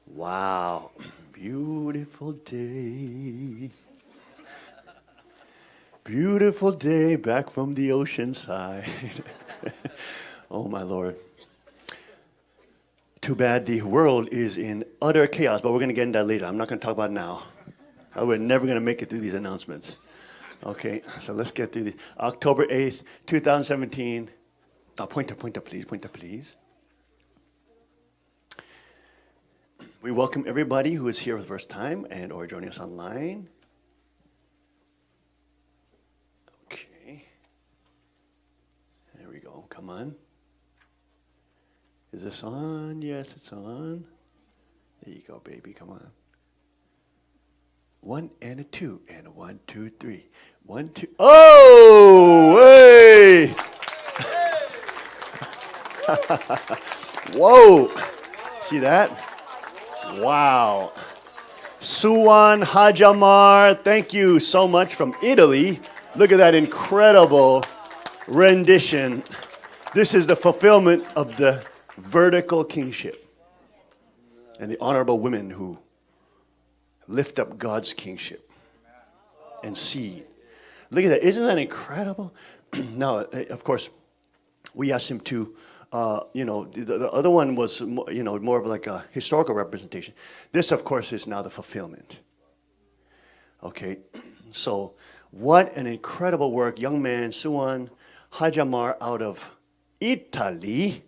Wow, beautiful day. Beautiful day back from the ocean side. Oh my Lord. Too bad the world is in utter chaos, but we're going to get into that later. I'm not going to talk about it now. We're never going to make it through these announcements. Okay, so let's get through this. October 8th, 2017. Pointer, please. We welcome everybody who is here for the first time and or joining us online. Okay. There we go. Come on. Is this on? Yes, it's on. There you go, baby. Come on. 1 and a 2 and a 1, 2, 3. 1, 2. Oh, hey! Whoa! See that? Wow. Suwan Hajamar, thank you so much from Italy. Look at that incredible rendition. This is the fulfillment of the vertical kingship and the honorable women who lift up God's kingship and seed. Look at that. Isn't that incredible? Now, of course, we asked him to the other one was, more of like a historical representation. This, of course, is now the fulfillment. Okay, so what an incredible work. Young man, Suwan Hajamar out of Italy.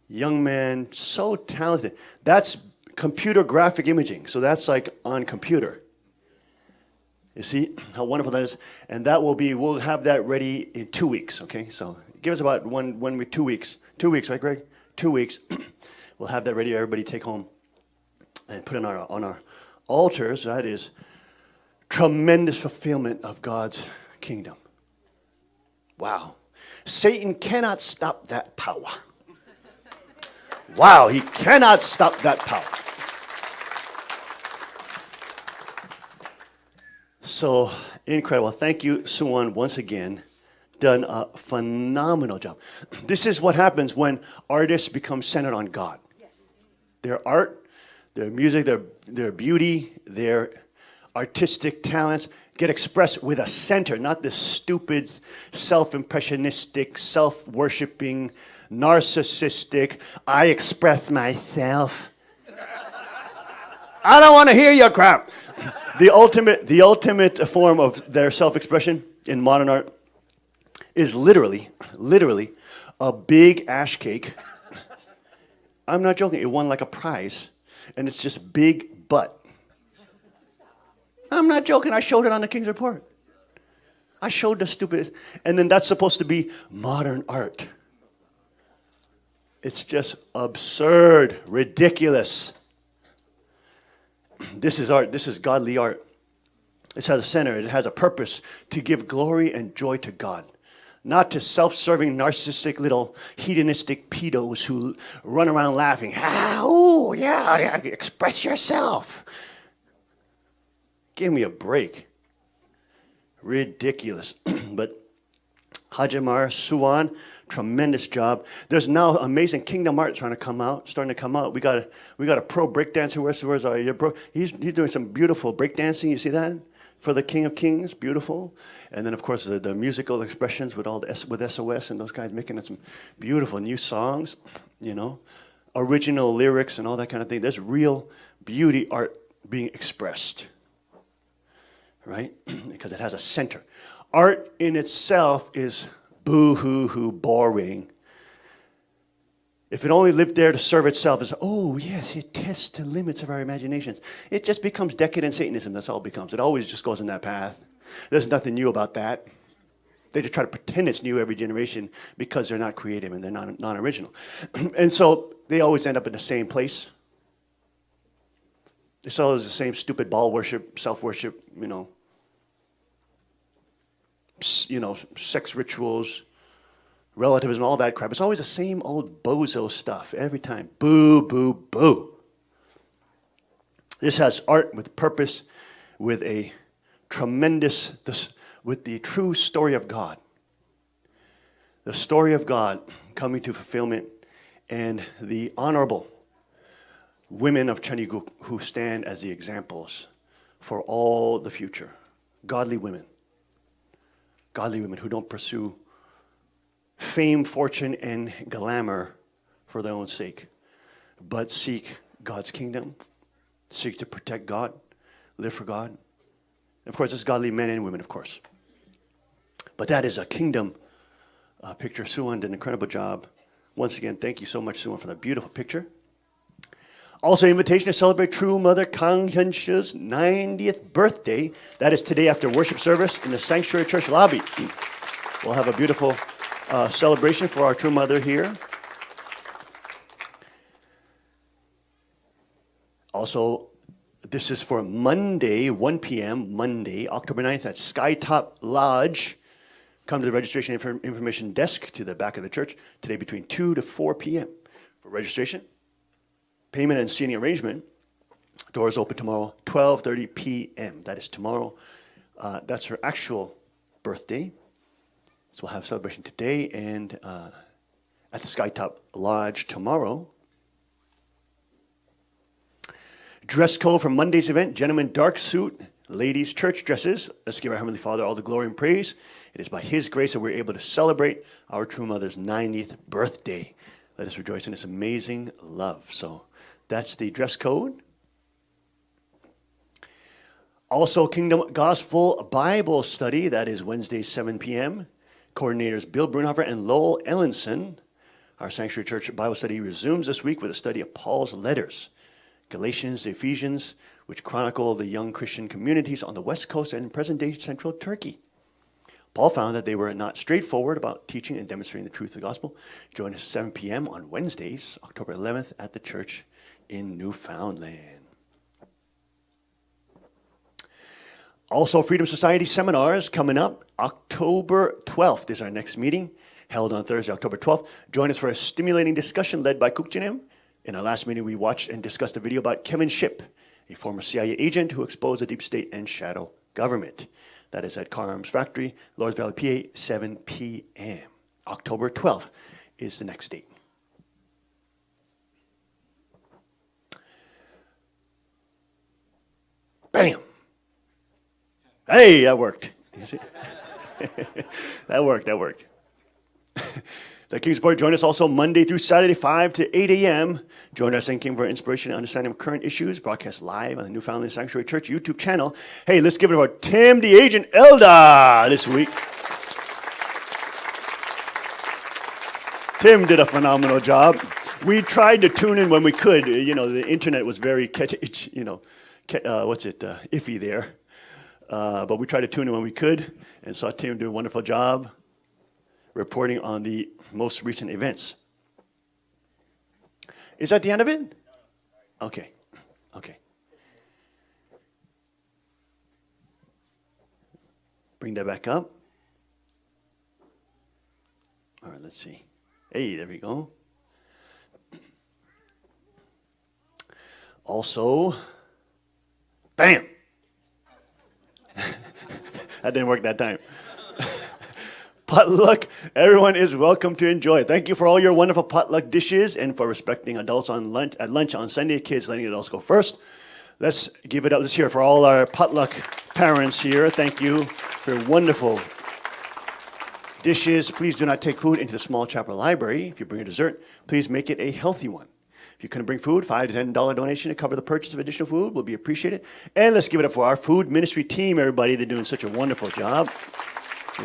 Young man, so talented. That's computer graphic imaging. So that's like on computer. You see how wonderful that is? And that will be, we'll have that ready in 2 weeks, okay? So give us about 2 weeks. 2 weeks, right, Greg? 2 weeks. We'll have that ready. Everybody take home and put it on our altars. That is tremendous fulfillment of God's kingdom. Wow. Satan cannot stop that power. Wow, he cannot stop that power. So incredible. Thank you, Suwan, once again. Done a phenomenal job. This is what happens when artists become centered on God. Yes. Their art, their music, their beauty, their artistic talents get expressed with a center, not this stupid, self-impressionistic, self-worshipping, narcissistic, I express myself. I don't want to hear your crap. The ultimate form of their self-expression in modern art is literally a big ash cake. I'm not joking. It won like a prize, and it's just big butt. I'm not joking. I showed it on the King's Report. I showed the stupid, and then that's supposed to be modern art. It's just absurd, ridiculous. This is art. This is godly art. It has a center. It has a purpose to give glory and joy to God. Not to self-serving, narcissistic little hedonistic pedos who run around laughing. Oh, yeah, express yourself. Give me a break. Ridiculous. But Hajamar, Suwan, tremendous job. There's now amazing kingdom art starting to come out. We got a pro breakdancer. Where's our pro? He's doing some beautiful breakdancing. You see that? For the King of Kings, beautiful. And then, of course, the musical expressions with with SOS and those guys making some beautiful new songs, original lyrics and all that kind of thing. There's real beauty art being expressed, right? Because it has a center. Art in itself is boo-hoo-hoo boring. If it only lived there to serve itself as, oh, yes, it tests the limits of our imaginations. It just becomes decadent Satanism. That's all it becomes. It always just goes in that path. There's nothing new about that. They just try to pretend it's new every generation because they're not creative and they're not non-original. And so they always end up in the same place. It's always the same stupid ball worship, self-worship, sex rituals, relativism, all that crap. It's always the same old bozo stuff every time. Boo, boo, boo. This has art with purpose, with a with the true story of God. The story of God coming to fulfillment and the honorable women of Chaniguk who stand as the examples for all the future. Godly women who don't pursue fame, fortune, and glamour for their own sake, but seek God's kingdom, seek to protect God, live for God. Of course, it's godly men and women, of course. But that is a kingdom picture. Suwon did an incredible job. Once again, thank you so much, Suwon, for that beautiful picture. Also, invitation to celebrate True Mother Kang Hyun-shi's 90th birthday. That is today after worship service in the Sanctuary Church lobby. We'll have a beautiful celebration for our True Mother here. Also, this is for Monday, 1 p.m., Monday, October 9th at Skytop Lodge. Come to the registration information desk to the back of the church today between 2 to 4 p.m. for registration. Payment and seating arrangement. Doors open tomorrow, 12:30 p.m. That is tomorrow. That's her actual birthday. So we'll have a celebration today and at the Skytop Lodge tomorrow. Dress code for Monday's event, gentlemen dark suit, ladies church dresses. Let's give our Heavenly Father all the glory and praise. It is by His grace that we're able to celebrate our True Mother's 90th birthday. Let us rejoice in His amazing love. So that's the dress code. Also, Kingdom Gospel Bible Study. That is Wednesday, 7 p.m. Coordinators Bill Brunhofer and Lowell Ellenson. Our Sanctuary Church Bible Study resumes this week with a study of Paul's letters, Galatians, Ephesians, which chronicle the young Christian communities on the West Coast and in present-day central Turkey. Paul found that they were not straightforward about teaching and demonstrating the truth of the gospel. Join us at 7 p.m. on Wednesdays, October 11th at the church in Newfoundland. Also, Freedom Society seminars coming up. October 12th is our next meeting, held on Thursday, October 12th. Join us for a stimulating discussion led by Kukjinim. In our last meeting, we watched and discussed a video about Kevin Shipp, a former CIA agent who exposed the deep state and shadow government. That is at Car Arms Factory, Lawrence Valley, PA, 7 p.m. October 12th is the next date. Bam! Hey, that worked. You see? That worked. The Kingsport, join us also Monday through Saturday, 5 to 8 a.m. Join us in King for inspiration and understanding of current issues, broadcast live on the Newfoundland Sanctuary Church YouTube channel. Hey, let's give it to our Tim the Agent Elda this week. Tim did a phenomenal job. We tried to tune in when we could. You know, the internet was very, iffy there. But we tried to tune in when we could and saw Tim do a wonderful job reporting on the most recent events. Is that the end of it? Okay. Bring that back up. All right, let's see. Hey, there we go. Also, bam! That didn't work that time. Potluck, everyone is welcome to enjoy. Thank you for all your wonderful potluck dishes and for respecting adults at lunch on Sunday. Kids letting adults go first. Let's give it up. Let's hear it for all our potluck parents here. Thank you for wonderful dishes. Please do not take food into the small chapel library. If you bring a dessert, please make it a healthy one. If you couldn't bring food, $5 to $10 donation to cover the purchase of additional food will be appreciated. And let's give it up for our food ministry team, everybody. They're doing such a wonderful job.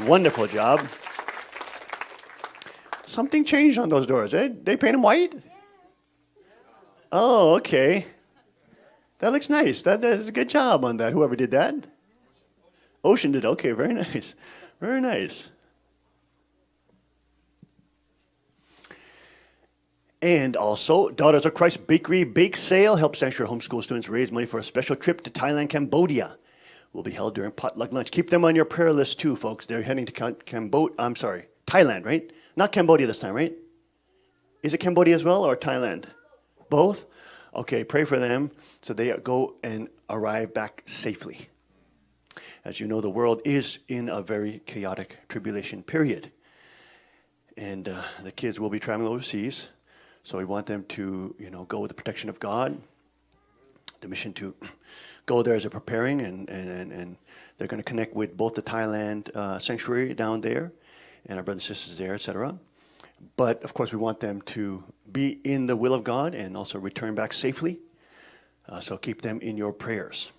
Wonderful job. Something changed on those doors, eh? They paint them white? Oh, okay. That looks nice. That is a good job on that, whoever did that. Ocean did. Okay, very nice. Very nice. And also, Daughters of Christ Bakery Bake Sale helps Sanctuary Homeschool students raise money for a special trip to Thailand, Cambodia. Will be held during potluck lunch. Keep them on your prayer list too, folks. They're heading to Thailand, right? Not Cambodia this time, right? Is it Cambodia as well or Thailand? Both? Okay, pray for them so they go and arrive back safely. As you know, the world is in a very chaotic tribulation period. And the kids will be traveling overseas. So we want them to, go with the protection of God the mission to go there as they're preparing, and they're going to connect with both the Thailand sanctuary down there and our brothers and sisters there, etc. But of course, we want them to be in the will of God and also return back safely. So keep them in your prayers.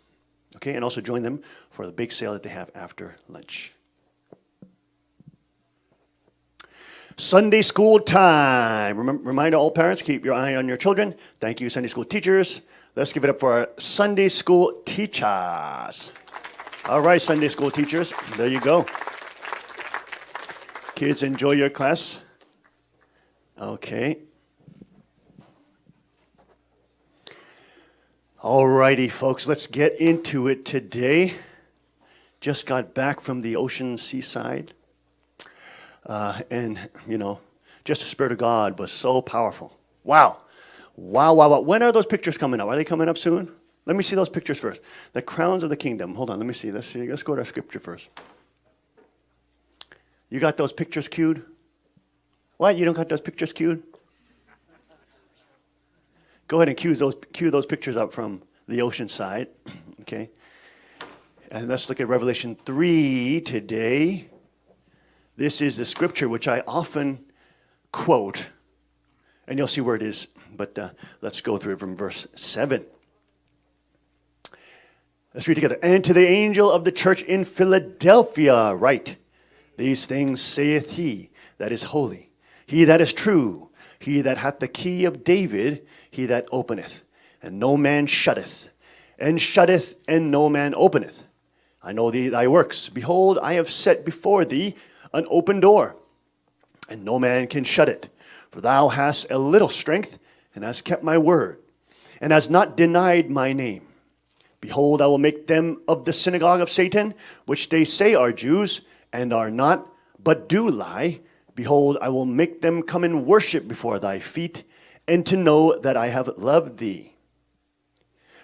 Okay, and also join them for the big sale that they have after lunch. Sunday school time. Reminder, all parents, keep your eye on your children. Thank you, Sunday school teachers. Let's give it up for our Sunday school teachers. All right, Sunday school teachers, there you go. Kids, enjoy your class. Okay. All righty, folks, let's get into it today. Just got back from the ocean seaside. And, just the Spirit of God was so powerful. Wow. Wow. When are those pictures coming up? Are they coming up soon? Let me see those pictures first. The crowns of the kingdom. Hold on, let me see. Let's go to our scripture first. You got those pictures queued? What? You don't got those pictures queued? Go ahead and cue those pictures up from the ocean side. Okay. And let's look at Revelation 3 today. This is the scripture which I often quote, and you'll see where it is, but let's go through it from verse 7. Let's read together. And to the angel of the church in Philadelphia write, these things saith he that is holy, he that is true, he that hath the key of David, he that openeth, and no man shutteth, and shutteth, and no man openeth. I know thy works. Behold, I have set before thee an open door, and no man can shut it. For thou hast a little strength, and hast kept my word, and hast not denied my name. Behold, I will make them of the synagogue of Satan, which they say are Jews, and are not, but do lie. Behold, I will make them come and worship before thy feet, and to know that I have loved thee.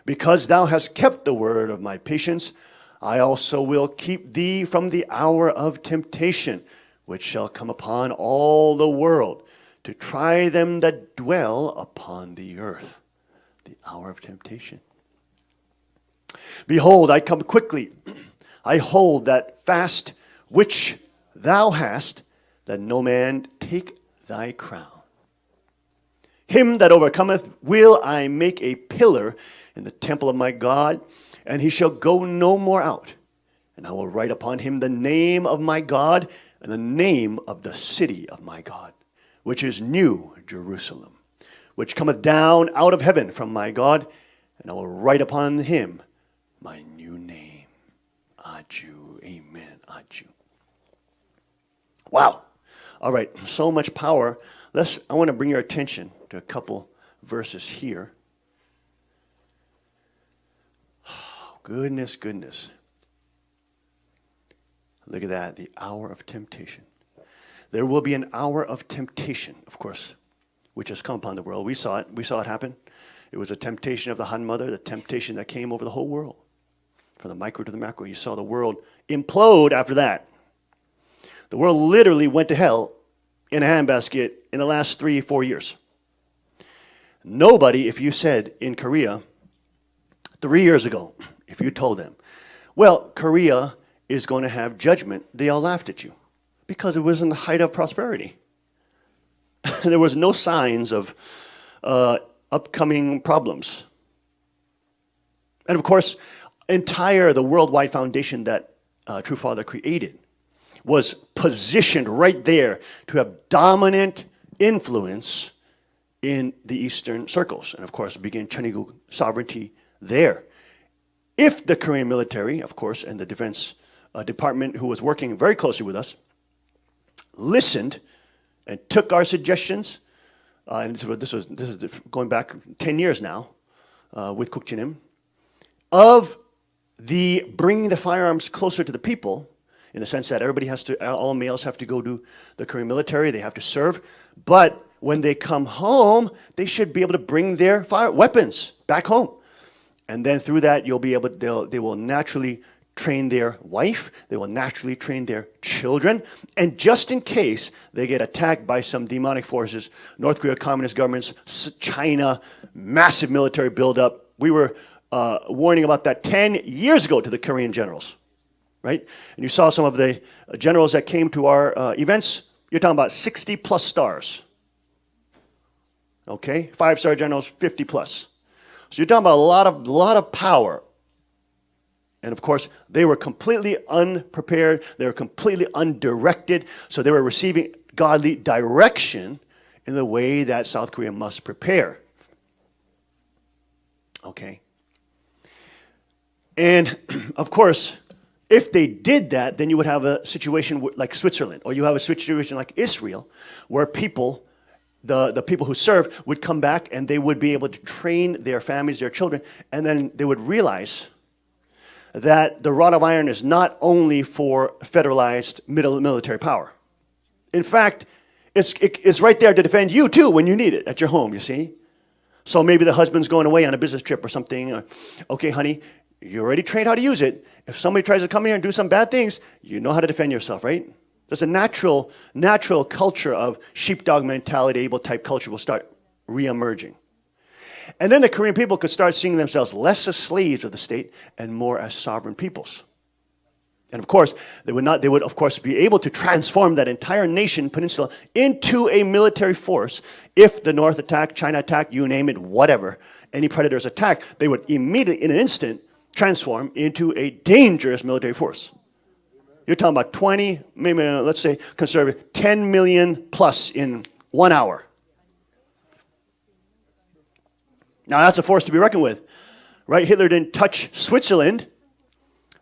Because thou hast kept the word of my patience, I also will keep thee from the hour of temptation, which shall come upon all the world, to try them that dwell upon the earth. The hour of temptation. Behold, I come quickly. I hold that fast which thou hast, that no man take thy crown. Him that overcometh will I make a pillar in the temple of my God, and he shall go no more out. And I will write upon him the name of my God, and the name of the city of my God, which is New Jerusalem, which cometh down out of heaven from my God, and I will write upon him my new name. Aju. Amen. Aju. Wow. All right. So much power. I want to bring your attention to a couple verses here. Oh, goodness. Look at that. The hour of temptation. There will be an hour of temptation, of course, which has come upon the world. We saw it. We saw it happen. It was a temptation of the Han Mother, the temptation that came over the whole world. From the micro to the macro, you saw the world implode after that. The world literally went to hell in a handbasket in the last 3-4 years. Nobody, if you said in Korea 3 years ago, if you told them, well, Korea is going to have judgment, they all laughed at you because it was in the height of prosperity. There was no signs of upcoming problems. And of course, the worldwide foundation that True Father created was positioned right there to have dominant influence in the Eastern circles. And of course, began Cheongguk sovereignty there. If the Korean military, of course, and the Defense Department, who was working very closely with us, listened and took our suggestions, and this is going back 10 years now with Kuk Jinim, of the bringing the firearms closer to the people, in the sense that all males have to go to the Korean military, they have to serve, but when they come home, they should be able to bring their weapons back home. And then through that, they will naturally train their wife, they will naturally train their children, and just in case they get attacked by some demonic forces, North Korea, communist governments, China, massive military buildup. We were warning about that 10 years ago to the Korean generals, right? And you saw some of the generals that came to our events. You're talking about 60 plus stars. Okay, 5-star generals, 50 plus. So you're talking about a lot of power. And of course, they were completely unprepared. They were completely undirected. So they were receiving godly direction in the way that South Korea must prepare. Okay. And of course, if they did that, then you would have a situation like Switzerland, or you have a situation like Israel, where people, the people who serve, would come back and they would be able to train their families, their children, and then they would realize that the rod of iron is not only for federalized military power. In fact, it's right there to defend you too when you need it at your home, you see. So maybe the husband's going away on a business trip or something. Okay, honey, you already trained how to use it. If somebody tries to come here and do some bad things, you know how to defend yourself, right? There's a natural culture of sheepdog mentality, able type culture will start reemerging. And then the Korean people could start seeing themselves less as slaves of the state and more as sovereign peoples. And of course, they would of course be able to transform that entire nation, peninsula, into a military force. If the North attacked, China attacked, you name it, whatever, any predators attack, they would immediately, in an instant, transform into a dangerous military force. You're talking about 20, maybe let's say conservative, 10 million plus in 1 hour. Now that's a force to be reckoned with, right? Hitler didn't touch Switzerland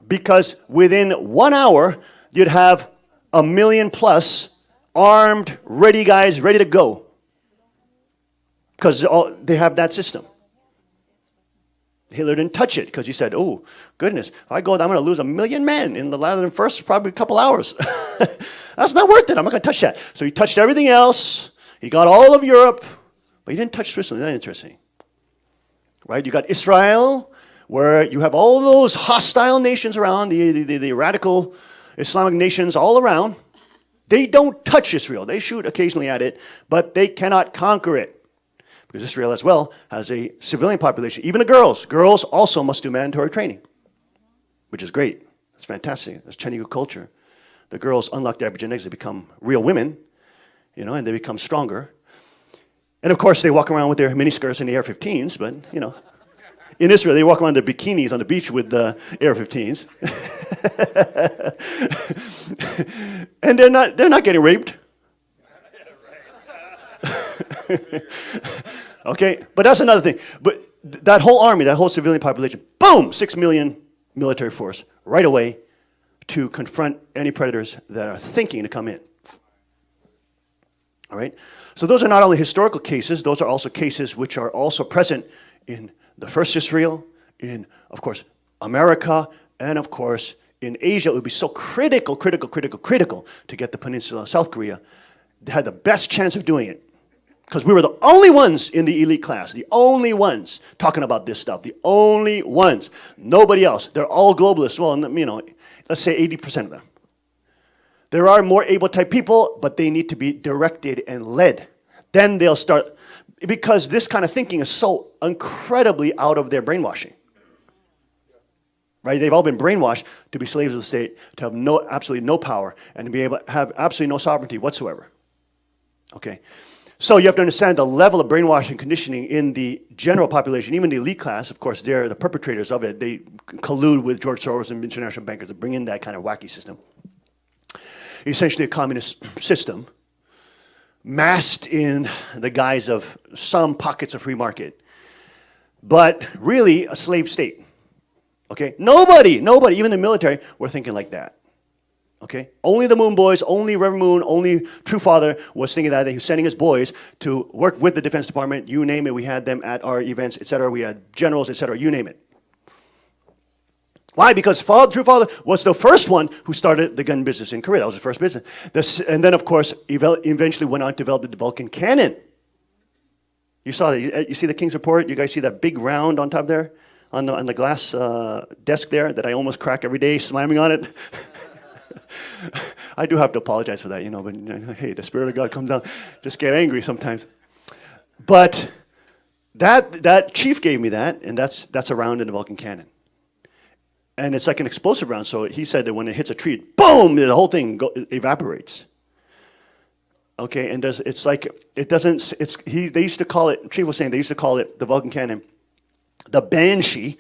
because within 1 hour, you'd have 1 million plus armed, ready guys, ready to go. Because they have that system. Hitler didn't touch it because he said, oh, goodness, if I go, I'm going to lose 1 million men in the first probably a couple hours. That's not worth it. I'm not going to touch that. So he touched everything else. He got all of Europe, but he didn't touch Switzerland. That's interesting. Right? You got Israel, where you have all those hostile nations around, the radical Islamic nations all around. They don't touch Israel. They shoot occasionally at it, but they cannot conquer it. Because Israel as well has a civilian population, even the girls. Girls also must do mandatory training, which is great. That's fantastic. That's Chinese culture. The girls unlock their epigenetics, they become real women, and they become stronger. And of course, they walk around with their miniskirts and the AR-15s, but, in Israel, they walk around in their bikinis on the beach with the AR-15s. And they're not getting raped. Okay, but that's another thing. But that whole army, that whole civilian population, boom, 6 million military force right away to confront any predators that are thinking to come in. All right? So those are not only historical cases, those are also cases which are also present in the first Israel, in, of course, America, and of course, in Asia. It would be so critical to get the peninsula, South Korea. They had the best chance of doing it. Because we were the only ones in the elite class, the only ones talking about this stuff, the only ones. Nobody else. They're all globalists. Well, let's say 80% of them. There are more able-type people, but they need to be directed and led. Then they'll start, because this kind of thinking is so incredibly out of their brainwashing. Right? They've all been brainwashed to be slaves of the state, to have absolutely no power, and to be able to have absolutely no sovereignty whatsoever. Okay? So you have to understand the level of brainwashing conditioning in the general population, even the elite class. Of course, they're the perpetrators of it. They collude with George Soros and international bankers to bring in that kind of wacky system. Essentially a communist system masked in the guise of some pockets of free market, but really a slave state. Okay? Nobody, even the military, were thinking like that. Okay? Only the Moon Boys, only Reverend Moon, only True Father was thinking that. He was sending his boys to work with the Defense Department. You name it. We had them at our events, etc. We had generals, etc. You name it. Why? Because True Father was the first one who started the gun business in Korea. That was the first business. And then, of course, eventually went on to develop the Vulcan cannon. You saw that. You see the King's Report? You guys see that big round on top there? On the glass desk there that I almost crack every day slamming on it? I do have to apologize for that, but hey, the Spirit of God comes down. Just get angry sometimes. But That chief gave me that, and that's a round in the Vulcan cannon. And it's like an explosive round, so he said that when it hits a tree, boom, the whole thing evaporates. Okay, and it's like, it doesn't, they used to call it, Chief was saying, they used to call it, the Vulcan cannon, the Banshee,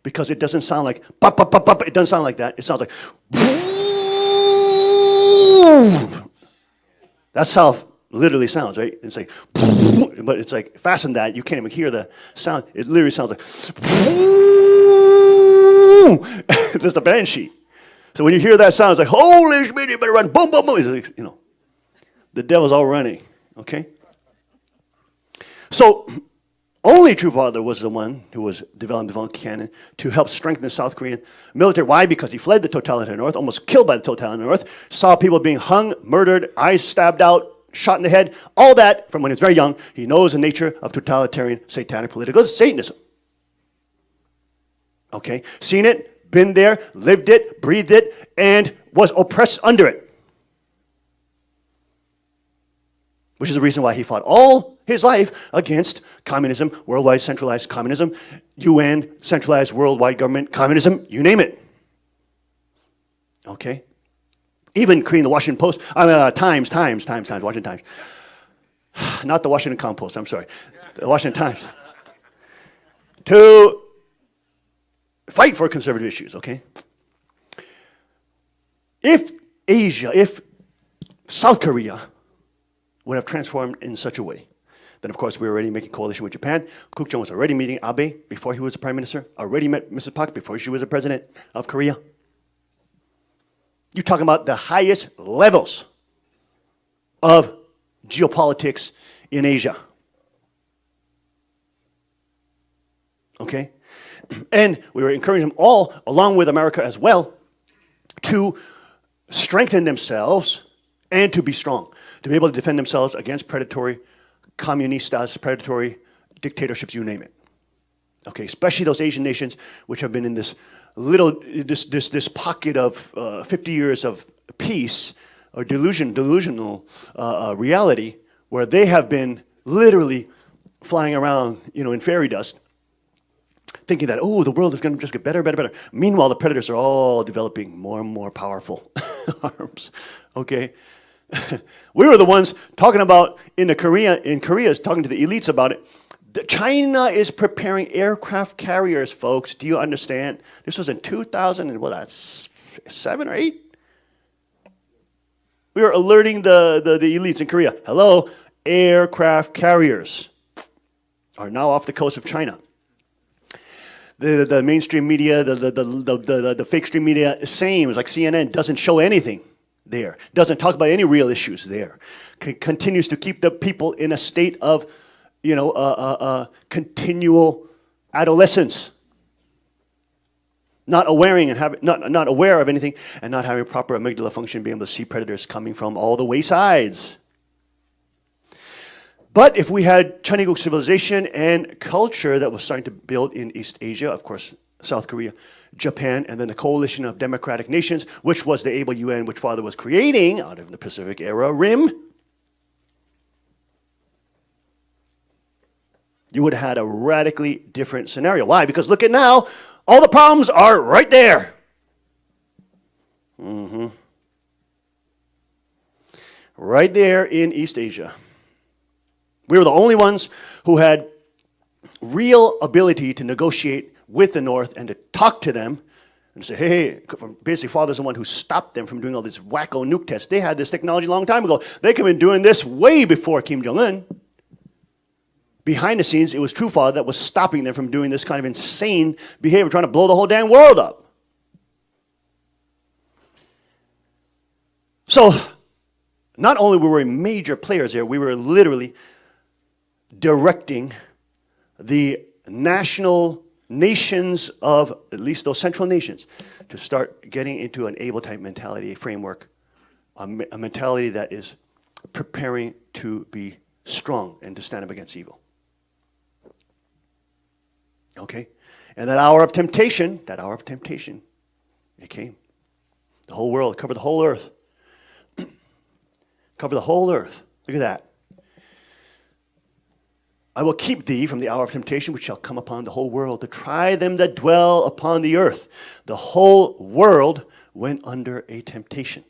because it doesn't sound like, pop, pop, pop, pop, it doesn't sound like that. It sounds like, that's how it literally sounds, right? It's like, but it's like, fasten that, you can't even hear the sound. It literally sounds like, that's the Banshee. So when you hear that sound, it's like, holy shit, you better run, boom, boom, boom. It's like, you know, the devil's all running, okay? So only True Father was the one who was developing the Vulcan cannon to help strengthen the South Korean military. Why? Because he fled the totalitarian North, almost killed by the totalitarian North, saw people being hung, murdered, eyes stabbed out, shot in the head, all that from when he was very young. He knows the nature of totalitarian satanic political Satanism. Okay? Seen it, been there, lived it, breathed it, and was oppressed under it. Which is the reason why he fought all his life against communism, worldwide centralized communism, UN, centralized worldwide government communism, you name it. Okay? Even creating the Washington Post, Times, Washington Times. Not the Washington Compost, I'm sorry. The Washington Times. To fight for conservative issues, okay? If South Korea would have transformed in such a way, then of course we were already making coalition with Japan. Kook Jong was already meeting Abe before he was the prime minister, already met Mrs. Park before she was the president of Korea. You're talking about the highest levels of geopolitics in Asia. Okay? And we were encouraging them all, along with America as well, to strengthen themselves and to be strong, to be able to defend themselves against predatory communistas, predatory dictatorships, you name it. Okay, especially those Asian nations which have been in this pocket of 50 years of peace or delusional reality, where they have been literally flying around, in fairy dust, thinking that, the world is going to just get better, better, better. Meanwhile, the predators are all developing more and more powerful arms. Okay. We were the ones talking about in Korea, talking to the elites about it. China is preparing aircraft carriers, folks. Do you understand? This was in 2007 or 8. We were alerting the elites in Korea. Hello, aircraft carriers are now off the coast of China. The mainstream media, the fake stream media, same. It's like CNN doesn't show anything there. Doesn't talk about any real issues there. Continues to keep the people in a state of, continual adolescence. Not aware of anything, and not having proper amygdala function, being able to see predators coming from all the waysides. But if we had Chinese civilization and culture that was starting to build in East Asia, of course, South Korea, Japan, and then the coalition of democratic nations, which was the able UN which Father was creating out of the Pacific era rim, you would have had a radically different scenario. Why? Because look at now, all the problems are right there. Right there in East Asia. We were the only ones who had real ability to negotiate with the North and to talk to them and say, hey, basically Father's the one who stopped them from doing all these wacko nuke tests. They had this technology a long time ago. They could have been doing this way before Kim Jong-un. Behind the scenes, it was True Father that was stopping them from doing this kind of insane behavior, trying to blow the whole damn world up. So, not only were we major players there, we were literally directing the nations of at least those central nations to start getting into an able-type mentality, a framework, a mentality that is preparing to be strong and to stand up against evil. Okay? And that hour of temptation, it came. The whole world, covered the whole earth. Cover the whole earth. Look at that. I will keep thee from the hour of temptation which shall come upon the whole world to try them that dwell upon the earth. The whole world went under a temptation.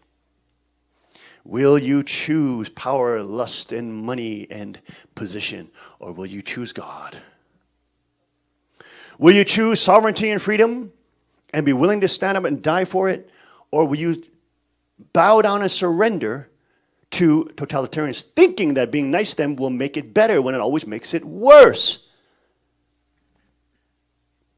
Will you choose power, lust, and money and position, or will you choose God? Will you choose sovereignty and freedom and be willing to stand up and die for it, or will you bow down and surrender to totalitarians, thinking that being nice to them will make it better when it always makes it worse?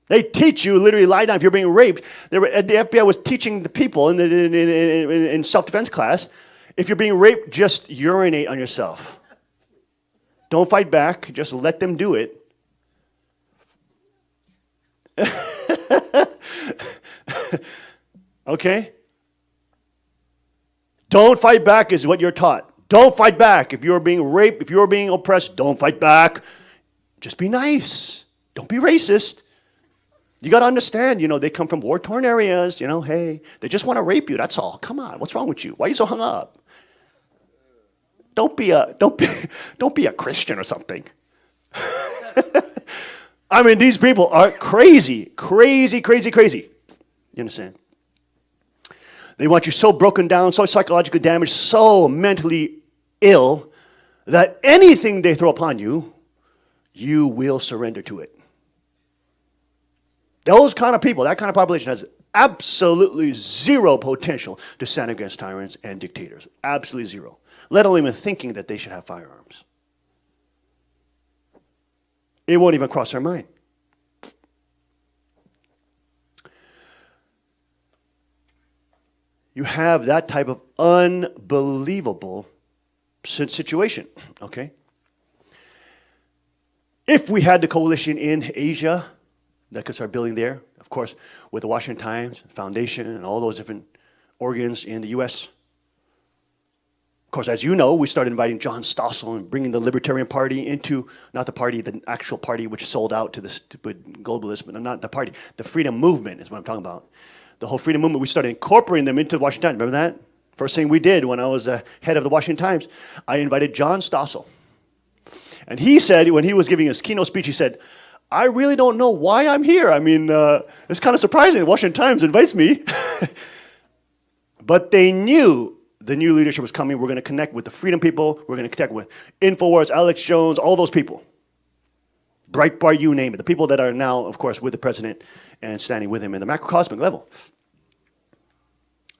They teach you literally lie down if you're being raped. The FBI was teaching the people in self-defense class, if you're being raped, just urinate on yourself. Don't fight back. Just let them do it. Okay? Don't fight back is what you're taught. Don't fight back. If you're being raped, if you're being oppressed, don't fight back. Just be nice. Don't be racist. You got to understand, they come from war-torn areas, hey, they just want to rape you, that's all. Come on, what's wrong with you? Why are you so hung up? Don't be a Christian or something. I mean, these people are crazy, crazy, crazy, crazy. You understand? They want you so broken down, so psychologically damaged, so mentally ill, that anything they throw upon you, you will surrender to it. Those kind of people, that kind of population has absolutely zero potential to stand against tyrants and dictators. Absolutely zero. Let alone even thinking that they should have firearms. It won't even cross their mind. You have that type of unbelievable situation, okay? If we had the coalition in Asia that could start building there, of course, with the Washington Times Foundation and all those different organs in the U.S., of course, as you know, we started inviting John Stossel and bringing the Libertarian Party into, not the party, the actual party which sold out to the stupid globalists, but not the party. The freedom movement is what I'm talking about. The whole freedom movement, we started incorporating them into the Washington Times. Remember that? First thing we did when I was head of the Washington Times, I invited John Stossel. And he said, when he was giving his keynote speech, he said, I really don't know why I'm here. I mean, it's kind of surprising the Washington Times invites me. But they knew the new leadership was coming. We're going to connect with the freedom people. We're going to connect with InfoWars, Alex Jones, all those people. Breitbart, you name it. The people that are now, of course, with the president and standing with him in the macrocosmic level.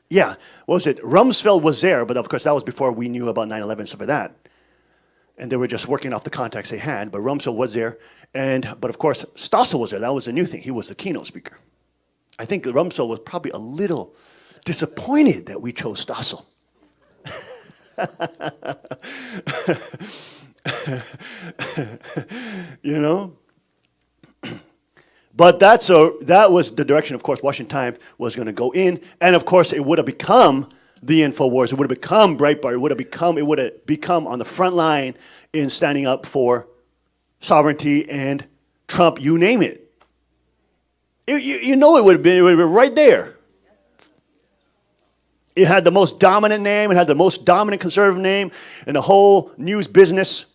Yeah, what was it? Rumsfeld was there, but of course that was before we knew about 9/11 and stuff like that. And they were just working off the contacts they had, but Rumsfeld was there. But of course, Stossel was there. That was a new thing. He was the keynote speaker. I think Rumsfeld was probably a little disappointed that we chose Stossel. You know? But that was the direction, of course, Washington Times was going to go in. And of course, it would have become the InfoWars. It would have become Breitbart. It would have become on the front line in standing up for sovereignty and Trump, you name it. You know it would have been right there. It had the most dominant name. It had the most dominant conservative name in the whole news business.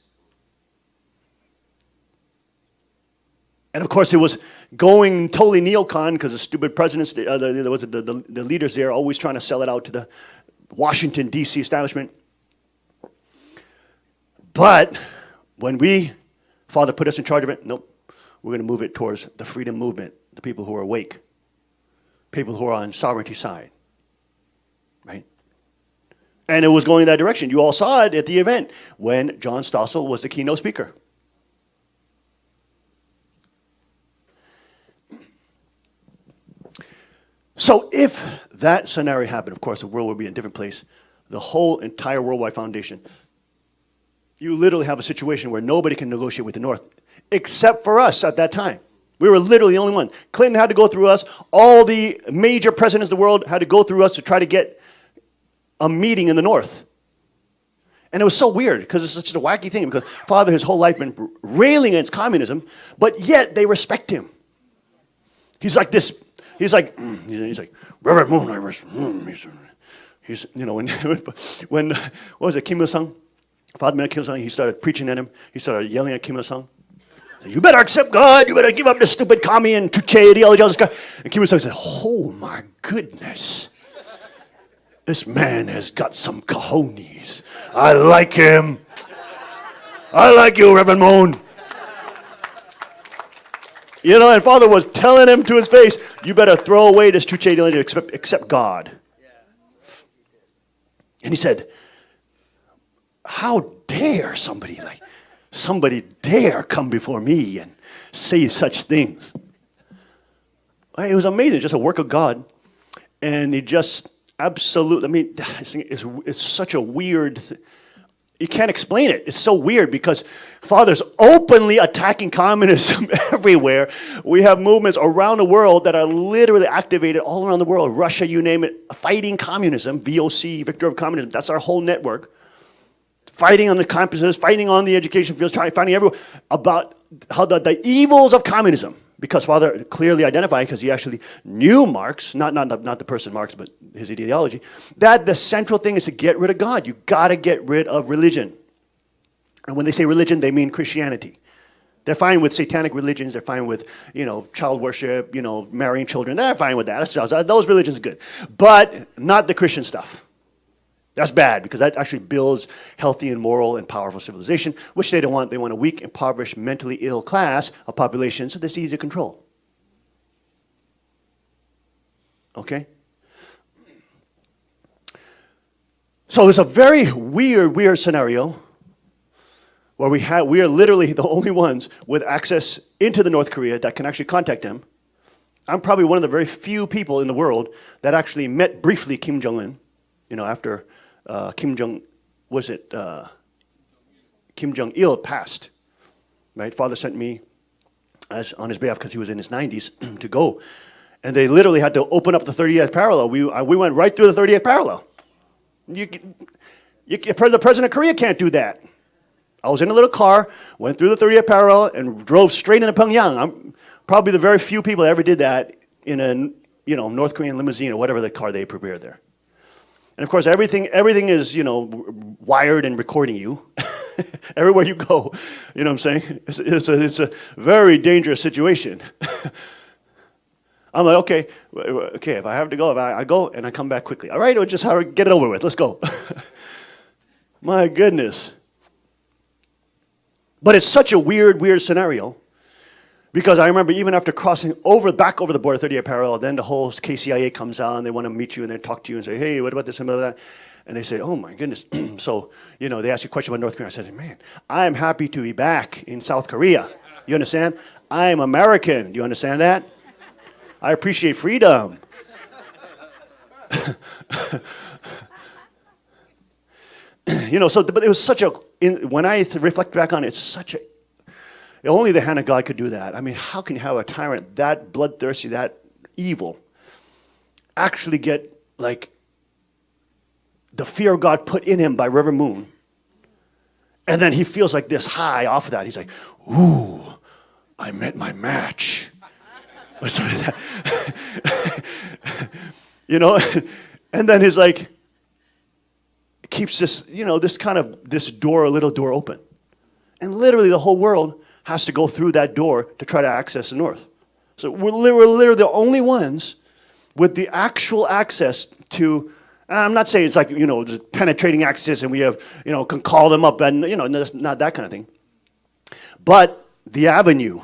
And of course, it was going totally neocon because the stupid presidents, the leaders there, always trying to sell it out to the Washington, D.C. establishment. But when Father put us in charge of it, nope, we're going to move it towards the freedom movement, the people who are awake, people who are on sovereignty side, right? And it was going in that direction. You all saw it at the event when John Stossel was the keynote speaker. So if that scenario happened, of course, the world would be in a different place. The whole entire worldwide foundation, you literally have a situation where nobody can negotiate with the North, except for us at that time. We were literally the only one. Clinton had to go through us. All the major presidents of the world had to go through us to try to get a meeting in the North. And it was so weird because it's such a wacky thing because Father his whole life been railing against communism, but yet they respect him. He's like this. He's like Reverend Moon. He's you know when what was it, Kim Il Sung? Father met Kim Il Sung. He started preaching at him. He started yelling at Kim Il Sung. You better accept God. You better give up this stupid commie and Chuche ideology. And Kim Il-sung said, oh my goodness. This man has got some cojones. I like him. I like you, Reverend Moon. You know, and Father was telling him to his face, you better throw away this Chuche ideology and accept God. And he said, how dare somebody dare come before me and say such things. It was amazing, just a work of God. And he just absolutely, I mean, it's such a weird you can't explain it. It's so weird because Father's openly attacking communism everywhere. We have movements around the world that are literally activated all around the world. Russia, you name it, fighting communism, VOC, Victor of Communism. That's our whole network. Fighting on the campuses, fighting on the education fields, fighting everywhere about how the evils of communism. Because Father clearly identified, because he actually knew Marx, not the person Marx, but his ideology, that the central thing is to get rid of God. You got to get rid of religion. And when they say religion, they mean Christianity. They're fine with satanic religions. They're fine with, child worship, marrying children. They're fine with that. Those religions are good. But not the Christian stuff. That's bad, because that actually builds healthy and moral and powerful civilization, which they don't want. They want a weak, impoverished, mentally ill class of population, so that's easy to control. Okay? So it's a very weird scenario where we are literally the only ones with access into the North Korea that can actually contact them. I'm probably one of the very few people in the world that actually met briefly Kim Jong-un, after Kim Jong-il passed, right? Father sent me on his behalf, because he was in his 90s, to go. And they literally had to open up the 30th parallel. We went right through the 30th parallel. The president of Korea can't do that. I was in a little car, went through the 30th parallel, and drove straight into Pyongyang. I'm probably the very few people that ever did that in a North Korean limousine or whatever the car they prepared there. And of course, everything is, wired and recording you everywhere you go. You know what I'm saying? It's a very dangerous situation. I'm like, okay, if I have to go, I go and I come back quickly. All right, just get it over with. Let's go. My goodness. But it's such a weird scenario. Because I remember even after crossing back over the border, 30th parallel, then the whole KCIA comes out and they want to meet you and they talk to you and say, hey, what about this and about that? And they say, oh my goodness. So, they ask you a question about North Korea. I said, man, I'm happy to be back in South Korea. You understand? I'm American. Do you understand that? I appreciate freedom. But it was such when I reflect back on it, it's such a, only the hand of God could do that. I mean, how can you have a tyrant that bloodthirsty, that evil, actually get, the fear of God put in him by Reverend Moon, and then he feels like this high off of that. He's like, ooh, I met my match. Or something like that. And then he's like, keeps this, this little door open. And literally the whole world has to go through that door to try to access the North. So we're literally the only ones with the actual access to, and I'm not saying it's like, penetrating access and we have, can call them up and, not that kind of thing. But the avenue.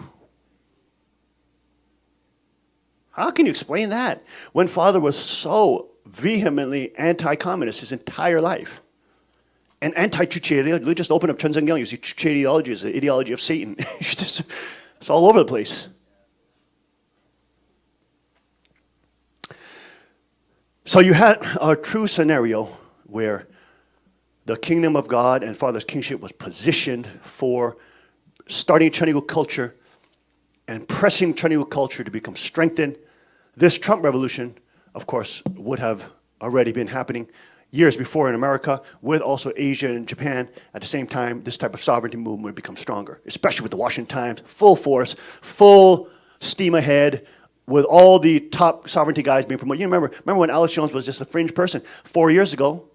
How can you explain that when Father was so vehemently anti-communist his entire life? And anti-Chuche ideology, just open up Chunseongyang, you see Chuche ideology is the ideology of Satan. It's all over the place. So you had a true scenario where the kingdom of God and Father's kingship was positioned for starting Chinese culture and pressing Chinese culture to become strengthened. This Trump revolution, of course, would have already been happening years before in America, with also Asia and Japan. At the same time, this type of sovereignty movement would become stronger, especially with the Washington Times, full force, full steam ahead, with all the top sovereignty guys being promoted. You remember when Alex Jones was just a fringe person 4 years ago?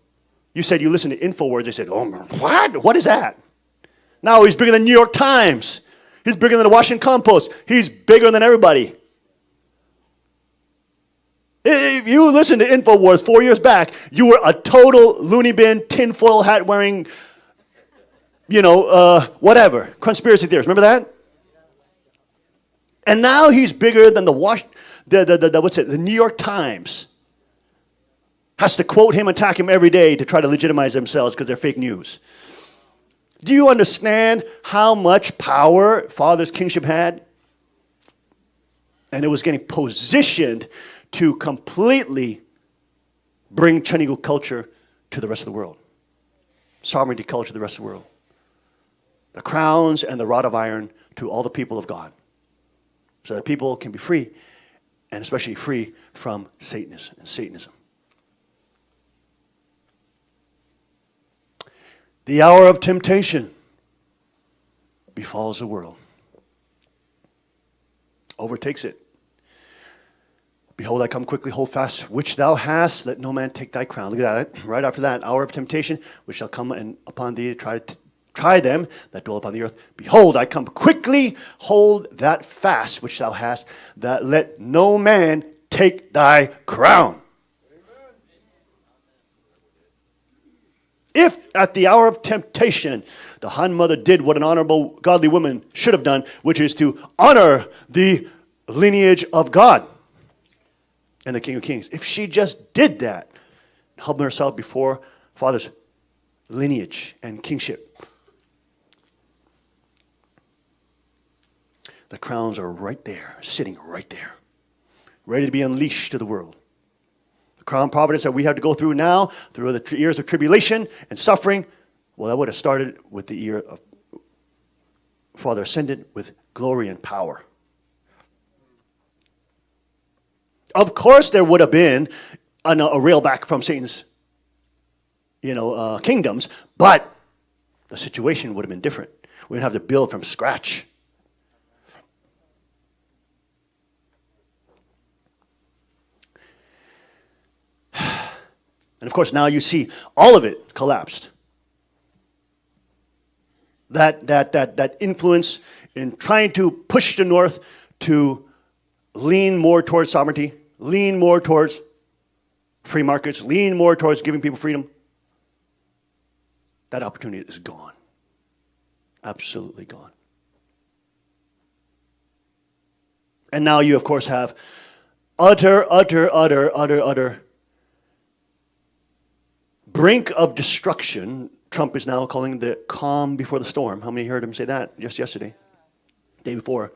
You said you listened to InfoWars. They said, oh, what? What is that? Now he's bigger than New York Times. He's bigger than the Washington compost. He's bigger than everybody. If you listen to InfoWars 4 years back, you were a total loony bin, tinfoil hat wearing, whatever, conspiracy theorist. Remember that? And now he's bigger than the New York Times has to quote him, attack him every day to try to legitimize themselves because they're fake news. Do you understand how much power Father's kingship had? And it was getting positioned to completely bring Chanigu culture to the rest of the world. Sovereignty culture to the rest of the world. The crowns and the rod of iron to all the people of God. So that people can be free, and especially free from Satanism. The hour of temptation befalls the world. Overtakes it. Behold, I come quickly, hold fast which thou hast, let no man take thy crown. Look at that, right after that, hour of temptation, which shall come upon thee, try them that dwell upon the earth. Behold, I come quickly, hold that fast which thou hast, that let no man take thy crown. Amen. If at the hour of temptation, the Han mother did what an honorable, godly woman should have done, which is to honor the lineage of God and the King of Kings. If she just did that, humble herself before Father's lineage and kingship, the crowns are right there, sitting right there, ready to be unleashed to the world. The crown providence that we have to go through now, through the years of tribulation and suffering, well, that would have started with the year of Father ascended with glory and power. Of course, there would have been a railback from Satan's, kingdoms, but the situation would have been different. We'd have to build from scratch. And of course, now you see all of it collapsed. That influence in trying to push the North to lean more towards sovereignty, lean more towards free markets, lean more towards giving people freedom. That opportunity is gone. Absolutely gone. And now you, of course, have utter brink of destruction. Trump is now calling the calm before the storm. How many heard him say that just yesterday? Day before.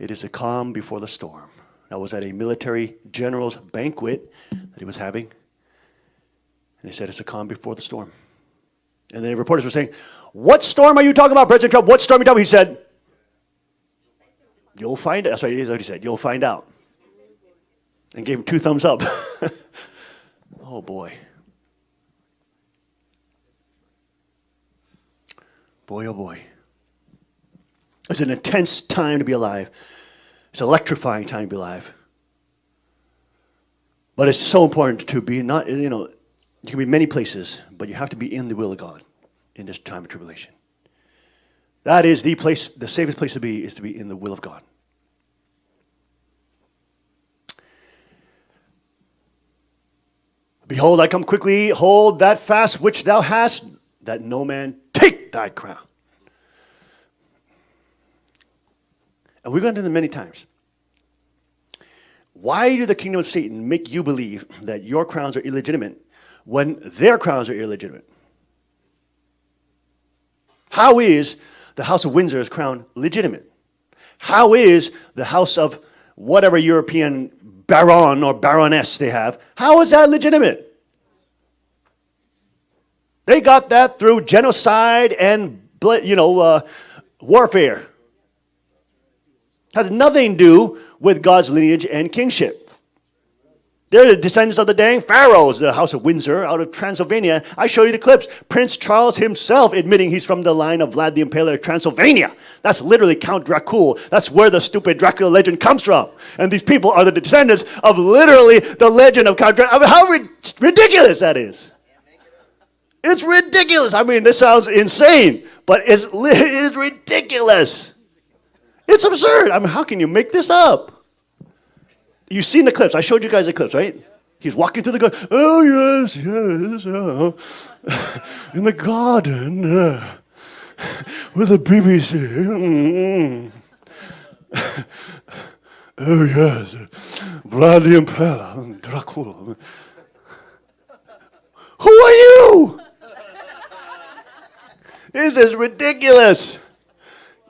It is a calm before the storm. That was at a military general's banquet that he was having. And he said it's a calm before the storm. And the reporters were saying, what storm are you talking about, President Trump? What storm are you talking about? He said, you'll find out. That's what he said. You'll find out. And gave him 2 thumbs up. Oh, boy. Boy, oh, boy. It's an intense time to be alive. It's an electrifying time to be alive. But it's so important to be not, you can be many places, but you have to be in the will of God in this time of tribulation. That is the place, the safest place to be is to be in the will of God. Behold, I come quickly, hold that fast which thou hast, that no man take thy crown. And we've gone into them many times. Why do the kingdom of Satan make you believe that your crowns are illegitimate when their crowns are illegitimate? How is the House of Windsor's crown legitimate? How is the House of whatever European baron or baroness they have, how is that legitimate? They got that through genocide and warfare. Has nothing to do with God's lineage and kingship. They're the descendants of the dang pharaohs, the House of Windsor out of Transylvania. I show you the clips. Prince Charles himself admitting he's from the line of Vlad the Impaler, Transylvania. That's literally Count Dracul. That's where the stupid Dracula legend comes from. And these people are the descendants of literally the legend of Count Dracula. I mean, how ridiculous that is. It's ridiculous. I mean, this sounds insane, but it is ridiculous. It's absurd. I mean, how can you make this up? You've seen the clips. I showed you guys the clips, right? He's walking through the garden. Oh, yes, yes. In the garden with the BBC. Oh, yes. Bloody Impala, Dracula. Who are you? This is ridiculous.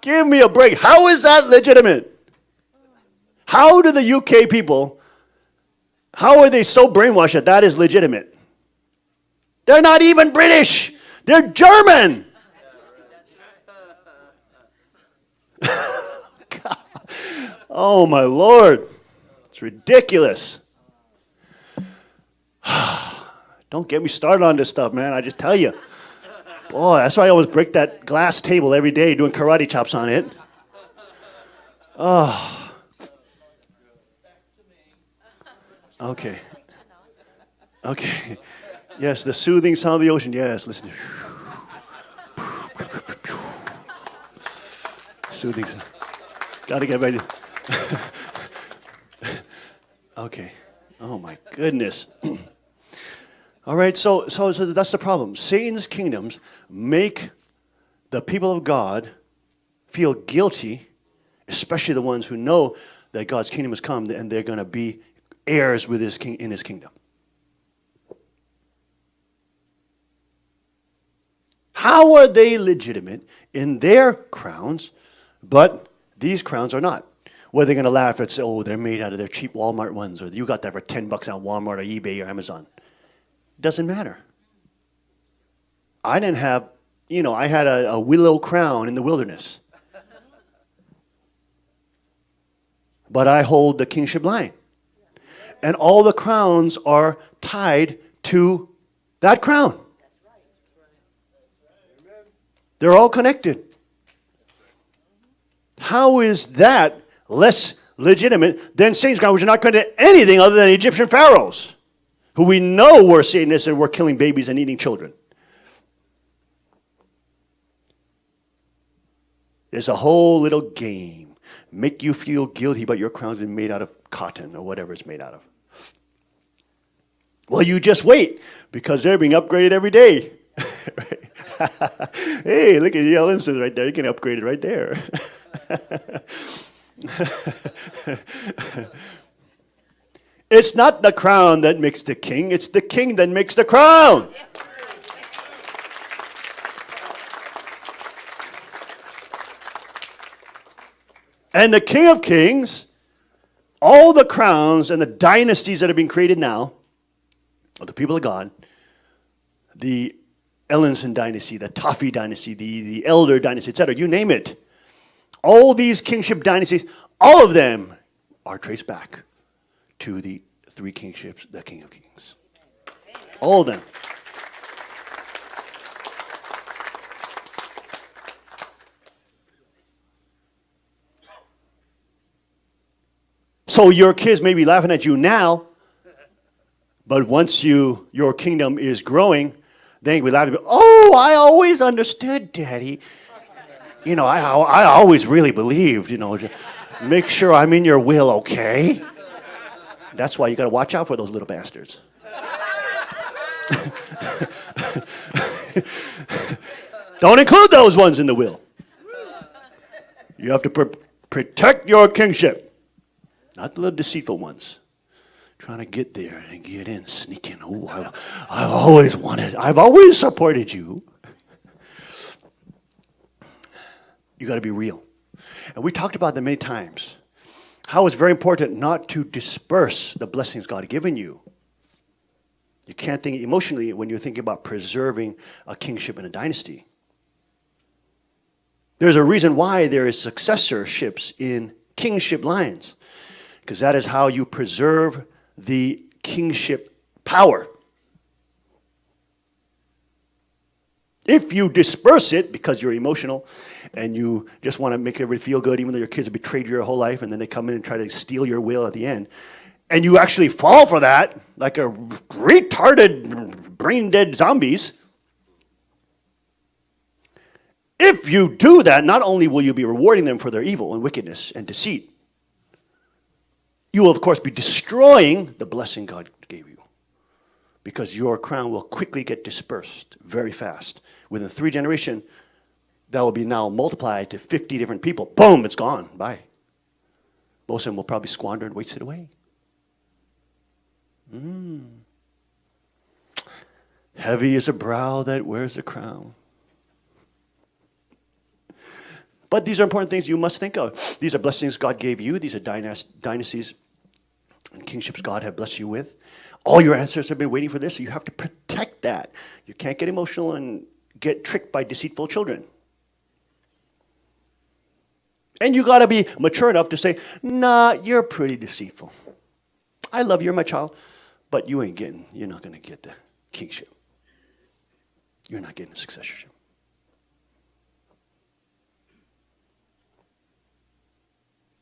Give me a break. How is that legitimate? How do the UK people, how are they so brainwashed that that is legitimate? They're not even British. They're German. God. Oh, my Lord. It's ridiculous. Don't get me started on this stuff, man. I just tell you. Boy, that's why I always break that glass table every day doing karate chops on it. Oh. Okay. Okay. Yes, the soothing sound of the ocean. Yes, listen. Soothing sound. Got to get ready. Okay. Oh, my goodness. All right, so that's the problem. Satan's kingdoms make the people of God feel guilty, especially the ones who know that God's kingdom has come and they're going to be heirs with his king in his kingdom. How are they legitimate in their crowns, but these crowns are not? Well, they're going to laugh and say, oh, they're made out of their cheap Walmart ones, or you got that for $10 on Walmart or eBay or Amazon. Doesn't matter. I didn't have, I had a willow crown in the wilderness. But I hold the kingship line. And all the crowns are tied to that crown. They're all connected. How is that less legitimate than Satan's crown, which are not connected to anything other than Egyptian pharaohs, who we know were Satanists and were killing babies and eating children? There's a whole little game. Make you feel guilty, but your crown's been made out of cotton or whatever it's made out of. Well, you just wait, because they're being upgraded every day. Hey, look at the Ellenses right there. You can upgrade it right there. It's not the crown that makes the king. It's the king that makes the crown. Yes. And the King of Kings, all the crowns and the dynasties that are being created now, of the people of God, the Ellenson dynasty, the Toffee dynasty, the Elder dynasty, etc., you name it. All these kingship dynasties, all of them are traced back to the three kingships, the King of Kings. All of them. So your kids may be laughing at you now, but once your kingdom is growing, they will laugh. Oh, I always understood, Daddy. I always really believed, make sure I'm in your will, okay? That's why you got to watch out for those little bastards. Don't include those ones in the will. You have to protect your kingship, not the little deceitful ones. Trying to get there and get in, sneak in. Oh, I've always wanted, I've always supported you. You got to be real. And we talked about that many times. How it's very important not to disperse the blessings God has given you. You can't think emotionally when you're thinking about preserving a kingship and a dynasty. There's a reason why there is successorships in kingship lines, because that is how you preserve the kingship power. If you disperse it because you're emotional and you just want to make everybody feel good, even though your kids have betrayed you your whole life, and then they come in and try to steal your will at the end, and you actually fall for that like a retarded, brain-dead zombies, If you do that, not only will you be rewarding them for their evil and wickedness and deceit, you will, of course, be destroying the blessing God gave you, because your crown will quickly get dispersed very fast. Within 3 generations, that will be now multiplied to 50 different people. Boom, it's gone. Bye. Most of them will probably squander and waste it away. Heavy is a brow that wears a crown. But these are important things you must think of. These are blessings God gave you. These are dynasties and kingships God have blessed you with. All your ancestors have been waiting for this, so you have to protect that. You can't get emotional and get tricked by deceitful children. And you got to be mature enough to say, nah, you're pretty deceitful. I love you, my child, but you're not going to get the kingship. You're not getting the successorship.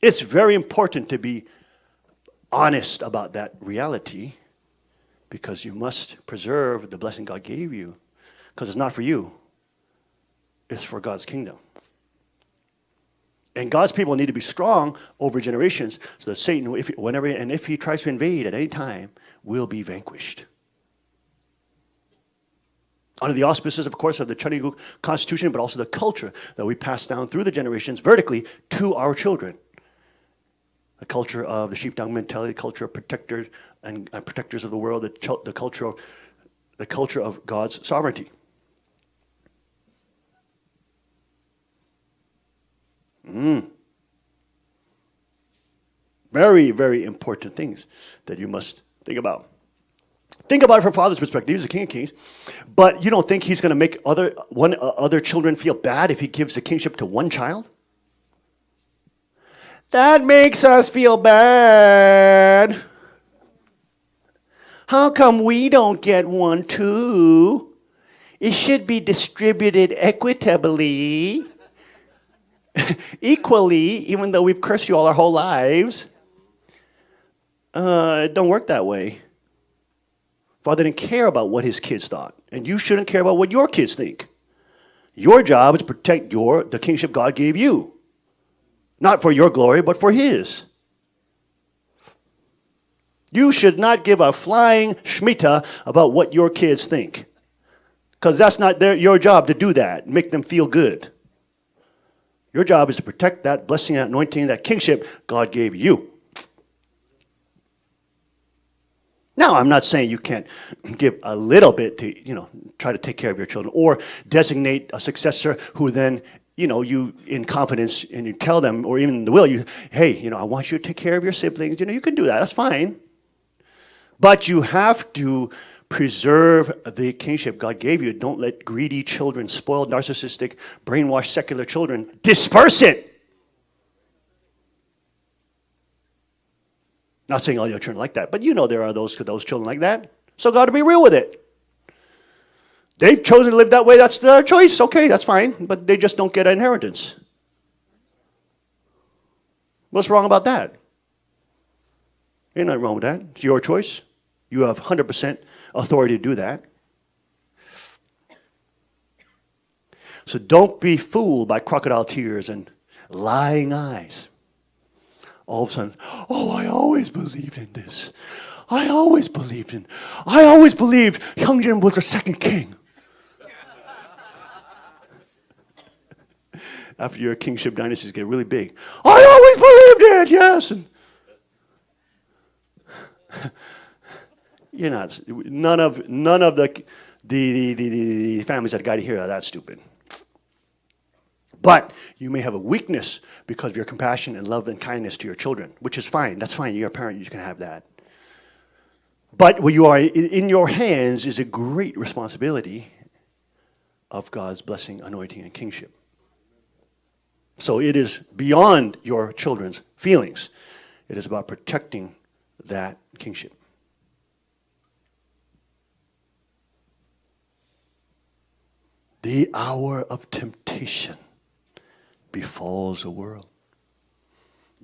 It's very important to be honest about that reality, because you must preserve the blessing God gave you, because it's not for you. It's for God's kingdom. And God's people need to be strong over generations so that Satan, if he tries to invade at any time, will be vanquished. Under the auspices, of course, of the Chinese Constitution, but also the culture that we pass down through the generations vertically to our children. The culture of the sheepdog mentality, the culture of protectors and protectors of the world, the culture of God's sovereignty. Very, very important things that you must think about. Think about it from Father's perspective. He's the King of Kings, but you don't think he's going to make other children feel bad if he gives the kingship to one child? That makes us feel bad. How come we don't get one too? It should be distributed equitably, equally, even though we've cursed you all our whole lives. It don't work that way. Father didn't care about what his kids thought, and you shouldn't care about what your kids think. Your job is to protect the kingship God gave you. Not for your glory, but for his. You should not give a flying shmita about what your kids think, because that's not your job to do that, make them feel good. Your job is to protect that blessing, that anointing, that kingship God gave you. Now, I'm not saying you can't give a little bit to, try to take care of your children, or designate a successor who then, you in confidence, and you tell them, or even in the will, hey, I want you to take care of your siblings. You can do that. That's fine. But you have to preserve the kingship God gave you. Don't let greedy children, spoiled, narcissistic, brainwashed, secular children disperse it. Not saying all your children like that, but there are those children like that. So God, to be real with it. They've chosen to live that way. That's their choice. Okay, that's fine. But they just don't get an inheritance. What's wrong about that? Ain't nothing wrong with that. It's your choice. You have 100% authority to do that. So don't be fooled by crocodile tears and lying eyes. All of a sudden, I always believed in this. I always believed Hyung was the second king. After your kingship dynasties get really big, I always believed it, yes. And you're not. None of the families that got here are that stupid. But you may have a weakness because of your compassion and love and kindness to your children, which is fine. That's fine. You're a parent. You can have that. But what you are in your hands is a great responsibility of God's blessing, anointing, and kingship. So it is beyond your children's feelings. It is about protecting that kingship. The hour of temptation befalls the world.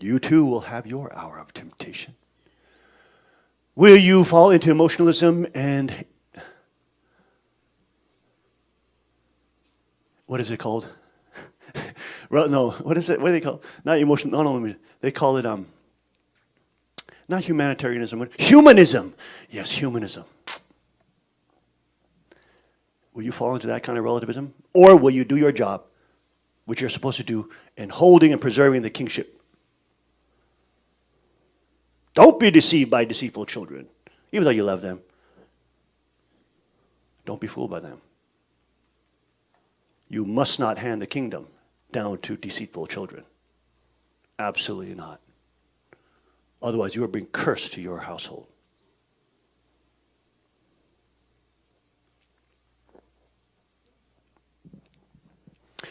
You too will have your hour of temptation. Will you fall into emotionalism and what is it called? Well, no, what is it? What do they call it? Not emotion. No, they call it not humanitarianism. Humanism. Yes, humanism. Will you fall into that kind of relativism? Or will you do your job, which you're supposed to do, in holding and preserving the kingship? Don't be deceived by deceitful children, even though you love them. Don't be fooled by them. You must not hand the kingdom down to deceitful children. Absolutely not. Otherwise, you will bring curse to your household.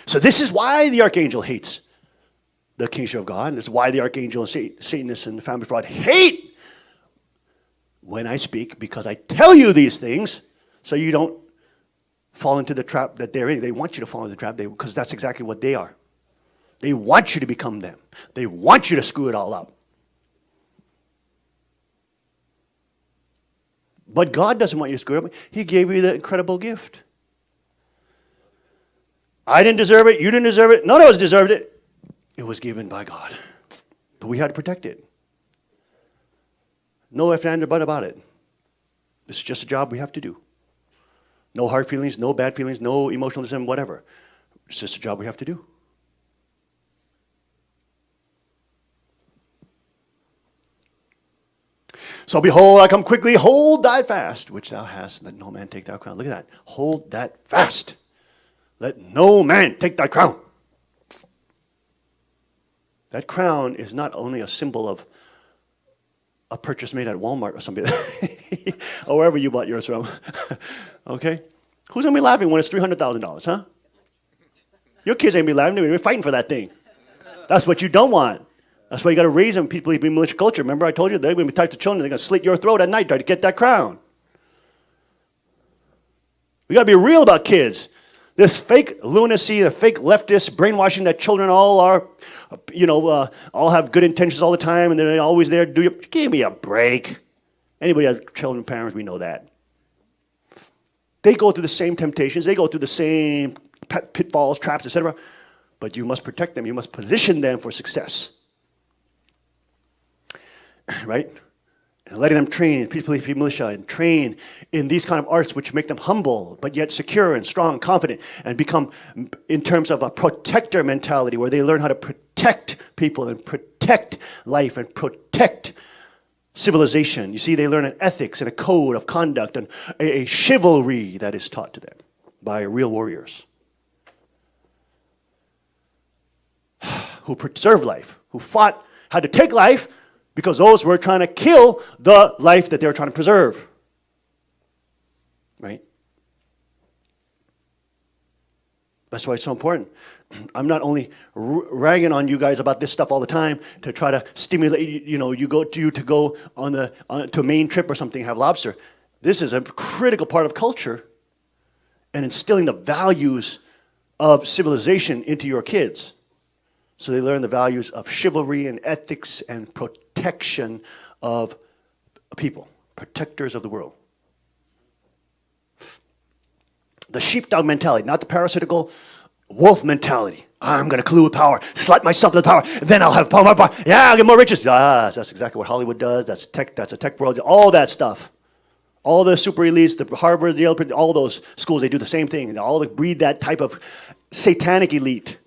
So this is why the archangel hates the kingship of God. This is why the archangel and Satanists and the family fraud hate when I speak, because I tell you these things so you don't fall into the trap that they're in. They want you to fall into the trap because that's exactly what they are. They want you to become them. They want you to screw it all up. But God doesn't want you to screw it up. He gave you the incredible gift. I didn't deserve it. You didn't deserve it. None of us deserved it. It was given by God. But we had to protect it. No ifs, ands, or buts about it. This is just a job we have to do. No hard feelings, no bad feelings, no emotionalism, whatever. It's just a job we have to do. So behold, I come quickly, hold thy fast, which thou hast, let no man take thy crown. Look at that. Hold that fast. Let no man take thy crown. That crown is not only a symbol of a purchase made at Walmart or something, or wherever you bought yours from. Okay? Who's going to be laughing when it's $300,000, huh? Your kids ain't be laughing. They're fighting for that thing. That's what you don't want. That's why you got to raise them. People in militia culture. Remember I told you they're going to be types of children. They're going to slit your throat at night trying to get that crown. We got to be real about kids. This fake lunacy, the fake leftist brainwashing that children all are, all have good intentions all the time and they're always there. Give me a break. Anybody has children, parents, we know that. They go through the same temptations. They go through the same pitfalls, traps, etc. But you must protect them. You must position them for success. Right? And letting them train in people militia and train in these kind of arts which make them humble, but yet secure and strong, confident, and become, in terms of a protector mentality, where they learn how to protect people and protect life and protect civilization. You see, they learn an ethics and a code of conduct and a chivalry that is taught to them by real warriors who preserved life, who fought, had to take life, because those were trying to kill the life that they were trying to preserve. Right? That's why it's so important. I'm not only ragging on you guys about this stuff all the time to try to stimulate, you to go to a Maine trip or something, have lobster. This is a critical part of culture and instilling the values of civilization into your kids. So they learn the values of chivalry and ethics and protection of people, protectors of the world. The sheepdog mentality, not the parasitical wolf mentality. I'm going to collude with power, slut myself to the power, and then I'll have power. Yeah, I'll get more riches. That's exactly what Hollywood does. That's a tech world. All that stuff. All the super elites, the Harvard, Yale, all those schools, they do the same thing. They all breed that type of satanic elite.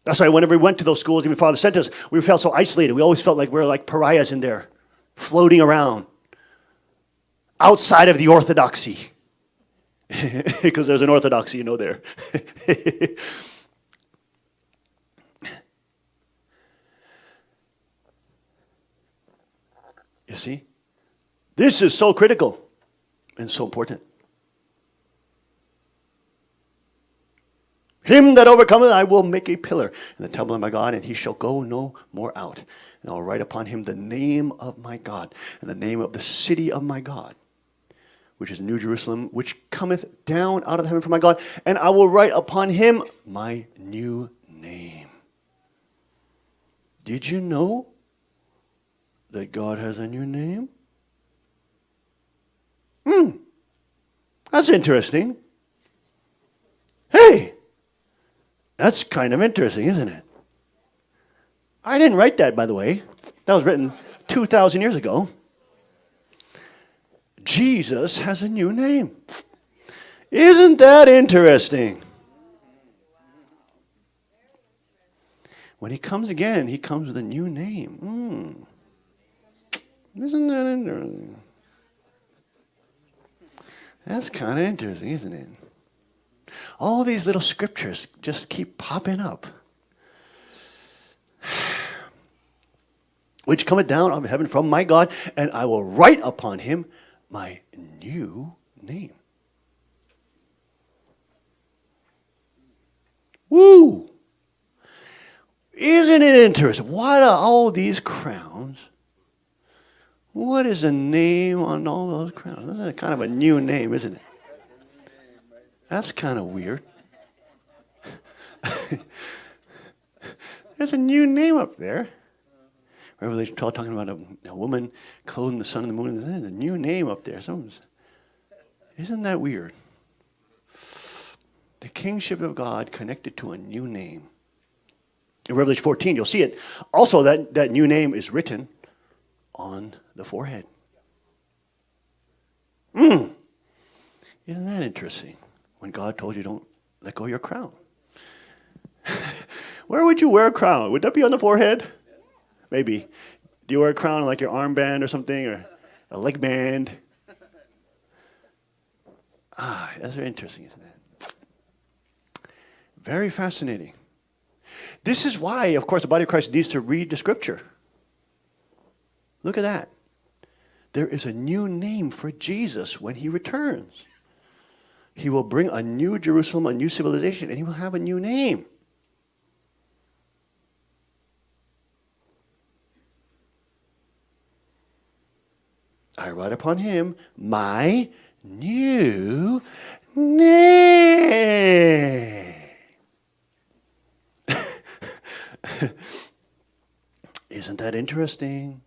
That's why whenever we went to those schools, even Father sent us, we felt so isolated. We always felt like we were like pariahs in there, floating around, outside of the orthodoxy. Because there's an orthodoxy, there. You see? This is so critical and so important. Him that overcometh, I will make a pillar in the temple of my God, and he shall go no more out. And I'll write upon him the name of my God, and the name of the city of my God, which is New Jerusalem, which cometh down out of heaven from my God, and I will write upon him my new name. Did you know that God has a new name? That's interesting. Hey, That's kind of interesting, isn't it? I didn't write that, by the way. That was written 2,000 years ago. Jesus has a new name. Isn't that interesting? When he comes again, he comes with a new name. Isn't that interesting? That's kind of interesting, isn't it? All these little scriptures just keep popping up. Which cometh down out of heaven from my God, and I will write upon him my new name. Woo! Isn't it interesting? What are all these crowns? What is the name on all those crowns? That's kind of a new name, isn't it? That's kind of weird. There's a new name up there. Revelation 12 talking about a woman clothed in the sun and the moon. There's a new name up there. Isn't that weird? The kingship of God connected to a new name. In Revelation 14, you'll see it. Also, that new name is written on the forehead. Isn't that interesting? When God told you don't let go of your crown. Where would you wear a crown? Would that be on the forehead? Maybe. Do you wear a crown like your armband or something, or a leg band? That's very interesting, isn't it? Very fascinating. This is why, of course, the body of Christ needs to read the scripture. Look at that. There is a new name for Jesus when he returns. He will bring a new Jerusalem, a new civilization, and he will have a new name. I write upon him my new name. Isn't that interesting?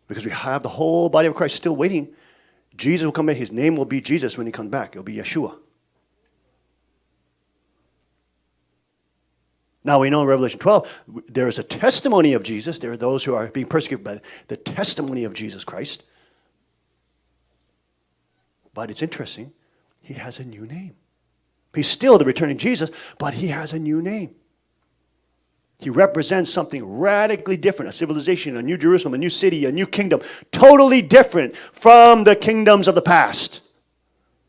Because we have the whole body of Christ still waiting. Jesus will come back. His name will be Jesus when he comes back. It will be Yeshua. Now we know in Revelation 12, there is a testimony of Jesus. There are those who are being persecuted by the testimony of Jesus Christ. But it's interesting. He has a new name. He's still the returning Jesus, but he has a new name. He represents something radically different, a civilization, a new Jerusalem, a new city, a new kingdom, totally different from the kingdoms of the past,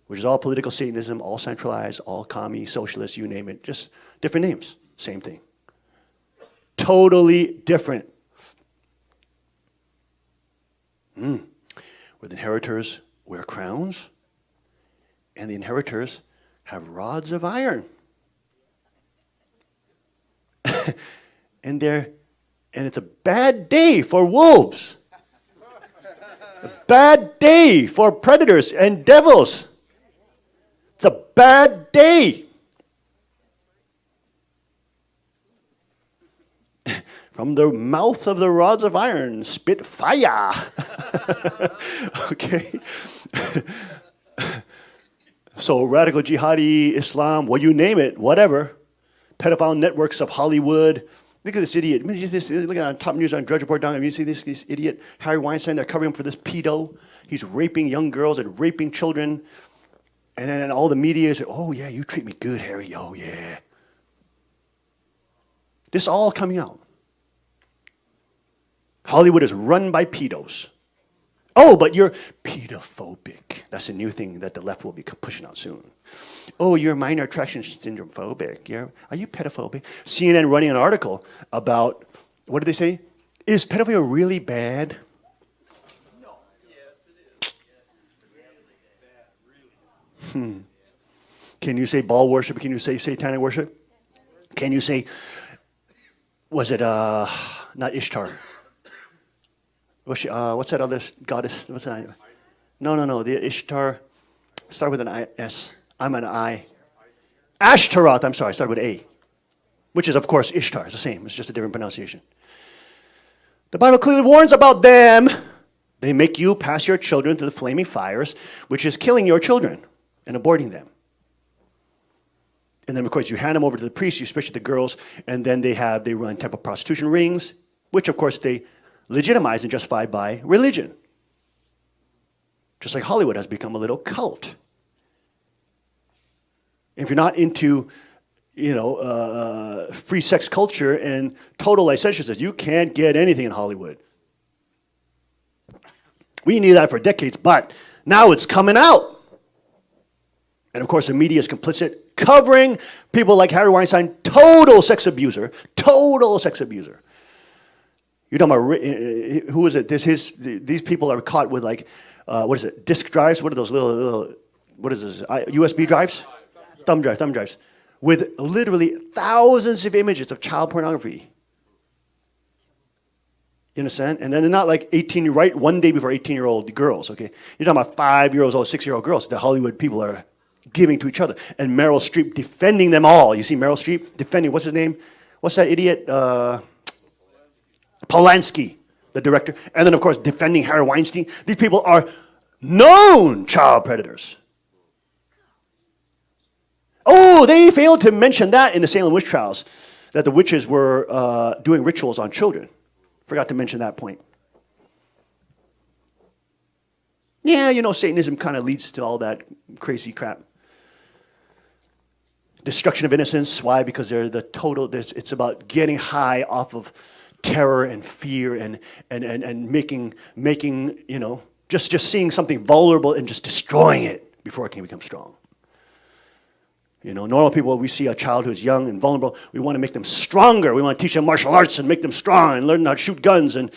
which is all political Satanism, all centralized, all commie, socialist, you name it, just different names, same thing. Totally different. Where the inheritors wear crowns, and the inheritors have rods of iron. And it's a bad day for wolves. A bad day for predators and devils. It's a bad day. From the mouth of the rods of iron, spit fire. Okay. So radical jihadi, Islam, well, you name it, whatever. Pedophile networks of Hollywood. Look at this idiot. Look at top news on Drudge Report down. You see this idiot, Harry Weinstein, they're covering him for this pedo. He's raping young girls and raping children. And then all the media say, oh, yeah, you treat me good, Harry. Oh, yeah. This is all coming out. Hollywood is run by pedos. Oh, but you're pedophobic. That's a new thing that the left will be pushing out soon. Oh, you're minor attraction syndrome phobic. Are you pedophobic? CNN running an article about, what did they say? Is pedophilia really bad? No. Yes, it is. Really bad. Can you say Baal worship? Can you say satanic worship? Can you say, was it not Ishtar? What's that other goddess? What's that? No. The Ishtar. Start with an I-S. I'm an I. Ashtaroth. I'm sorry. Start with A. Which is, of course, Ishtar. It's the same. It's just a different pronunciation. The Bible clearly warns about them. They make you pass your children through the flaming fires, which is killing your children and aborting them. And then, of course, you hand them over to the priests, especially the girls, and then they run temple prostitution rings, which, of course, they legitimize and justify by religion. Just like Hollywood has become a little cult. If you're not into, free sex culture and total licentiousness, you can't get anything in Hollywood. We knew that for decades, but now it's coming out. And of course, the media is complicit, covering people like Harry Weinstein, total sex abuser. You're talking about, who is it? These people are caught with disk drives? What are those little what is this, USB drives? Thumb drives. With literally thousands of images of child pornography. You understand? And then they're not like 18, right? One day before 18-year-old girls, okay? You're talking about 5-year-olds or 6-year-old girls that Hollywood people are giving to each other. And Meryl Streep defending them all. You see Meryl Streep defending, what's his name? What's that idiot? Polanski, the director. And then, of course, defending Harry Weinstein. These people are known child predators. Oh, they failed to mention that in the Salem witch trials, that the witches were doing rituals on children. Forgot to mention that point. Yeah, Satanism kind of leads to all that crazy crap. Destruction of innocence. Why? Because they're the total, it's about getting high off of terror and fear and making just seeing something vulnerable and just destroying it before it can become strong. Normal people, we see a child who's young and vulnerable, we want to make them stronger. We want to teach them martial arts and make them strong and learn how to shoot guns and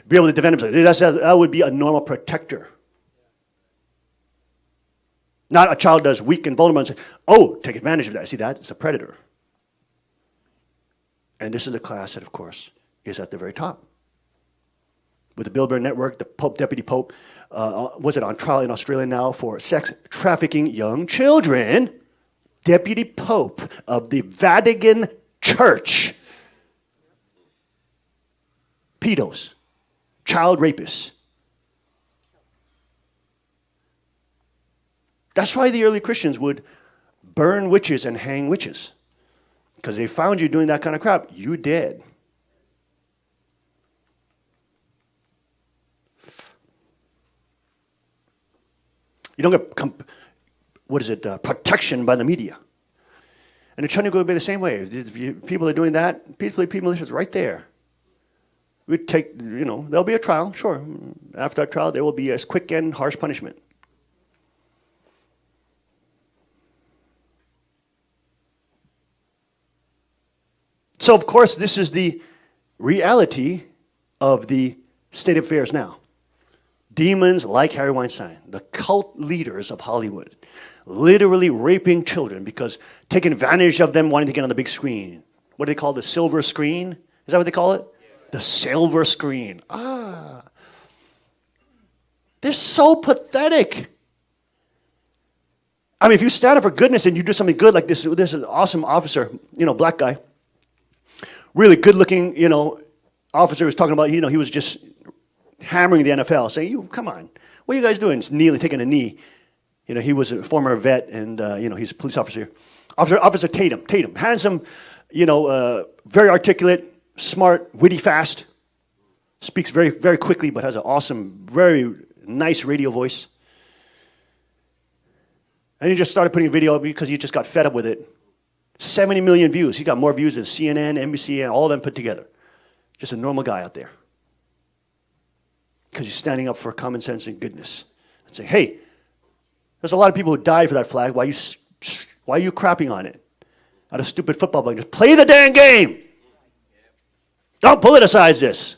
be able to defend themselves. That would be a normal protector. Not a child that's weak and vulnerable and say, oh, take advantage of that. See that? It's a predator. And this is the class that, of course, is at the very top. With the Bilderberg Network, the Pope, Deputy Pope, was it on trial in Australia now for sex trafficking young children? Deputy Pope of the Vatican Church. Pedos. Child rapists. That's why the early Christians would burn witches and hang witches. Because they found you doing that kind of crap, you dead. You don't get protection by the media. And they're trying to go by the same way. If people are doing that, peacefully, people are right there. We'd take, there'll be a trial, sure. After that trial, there will be a quick and harsh punishment. So, of course, this is the reality of the state of affairs now. Demons like Harry Weinstein, the cult leaders of Hollywood, literally raping children because taking advantage of them wanting to get on the big screen. What do they call the silver screen? Is that what they call it? Yeah. The silver screen. They're so pathetic. I mean, if you stand up for goodness and you do something good like this is an awesome officer, black guy, really good-looking, officer was talking about, he was just hammering the NFL, saying, come on, what are you guys doing? Just kneeling, taking a knee. He was a former vet, and, he's a police officer. Officer Tatum, handsome, very articulate, smart, witty, fast, speaks very, very quickly, but has an awesome, very nice radio voice. And he just started putting a video up because he just got fed up with it. 70 million views. He got more views than CNN, NBC, and all of them put together. Just a normal guy out there. Because he's standing up for common sense and goodness. And saying, hey, there's a lot of people who died for that flag. Why are you crapping on it? Out of stupid football playing. Just play the damn game. Don't politicize this.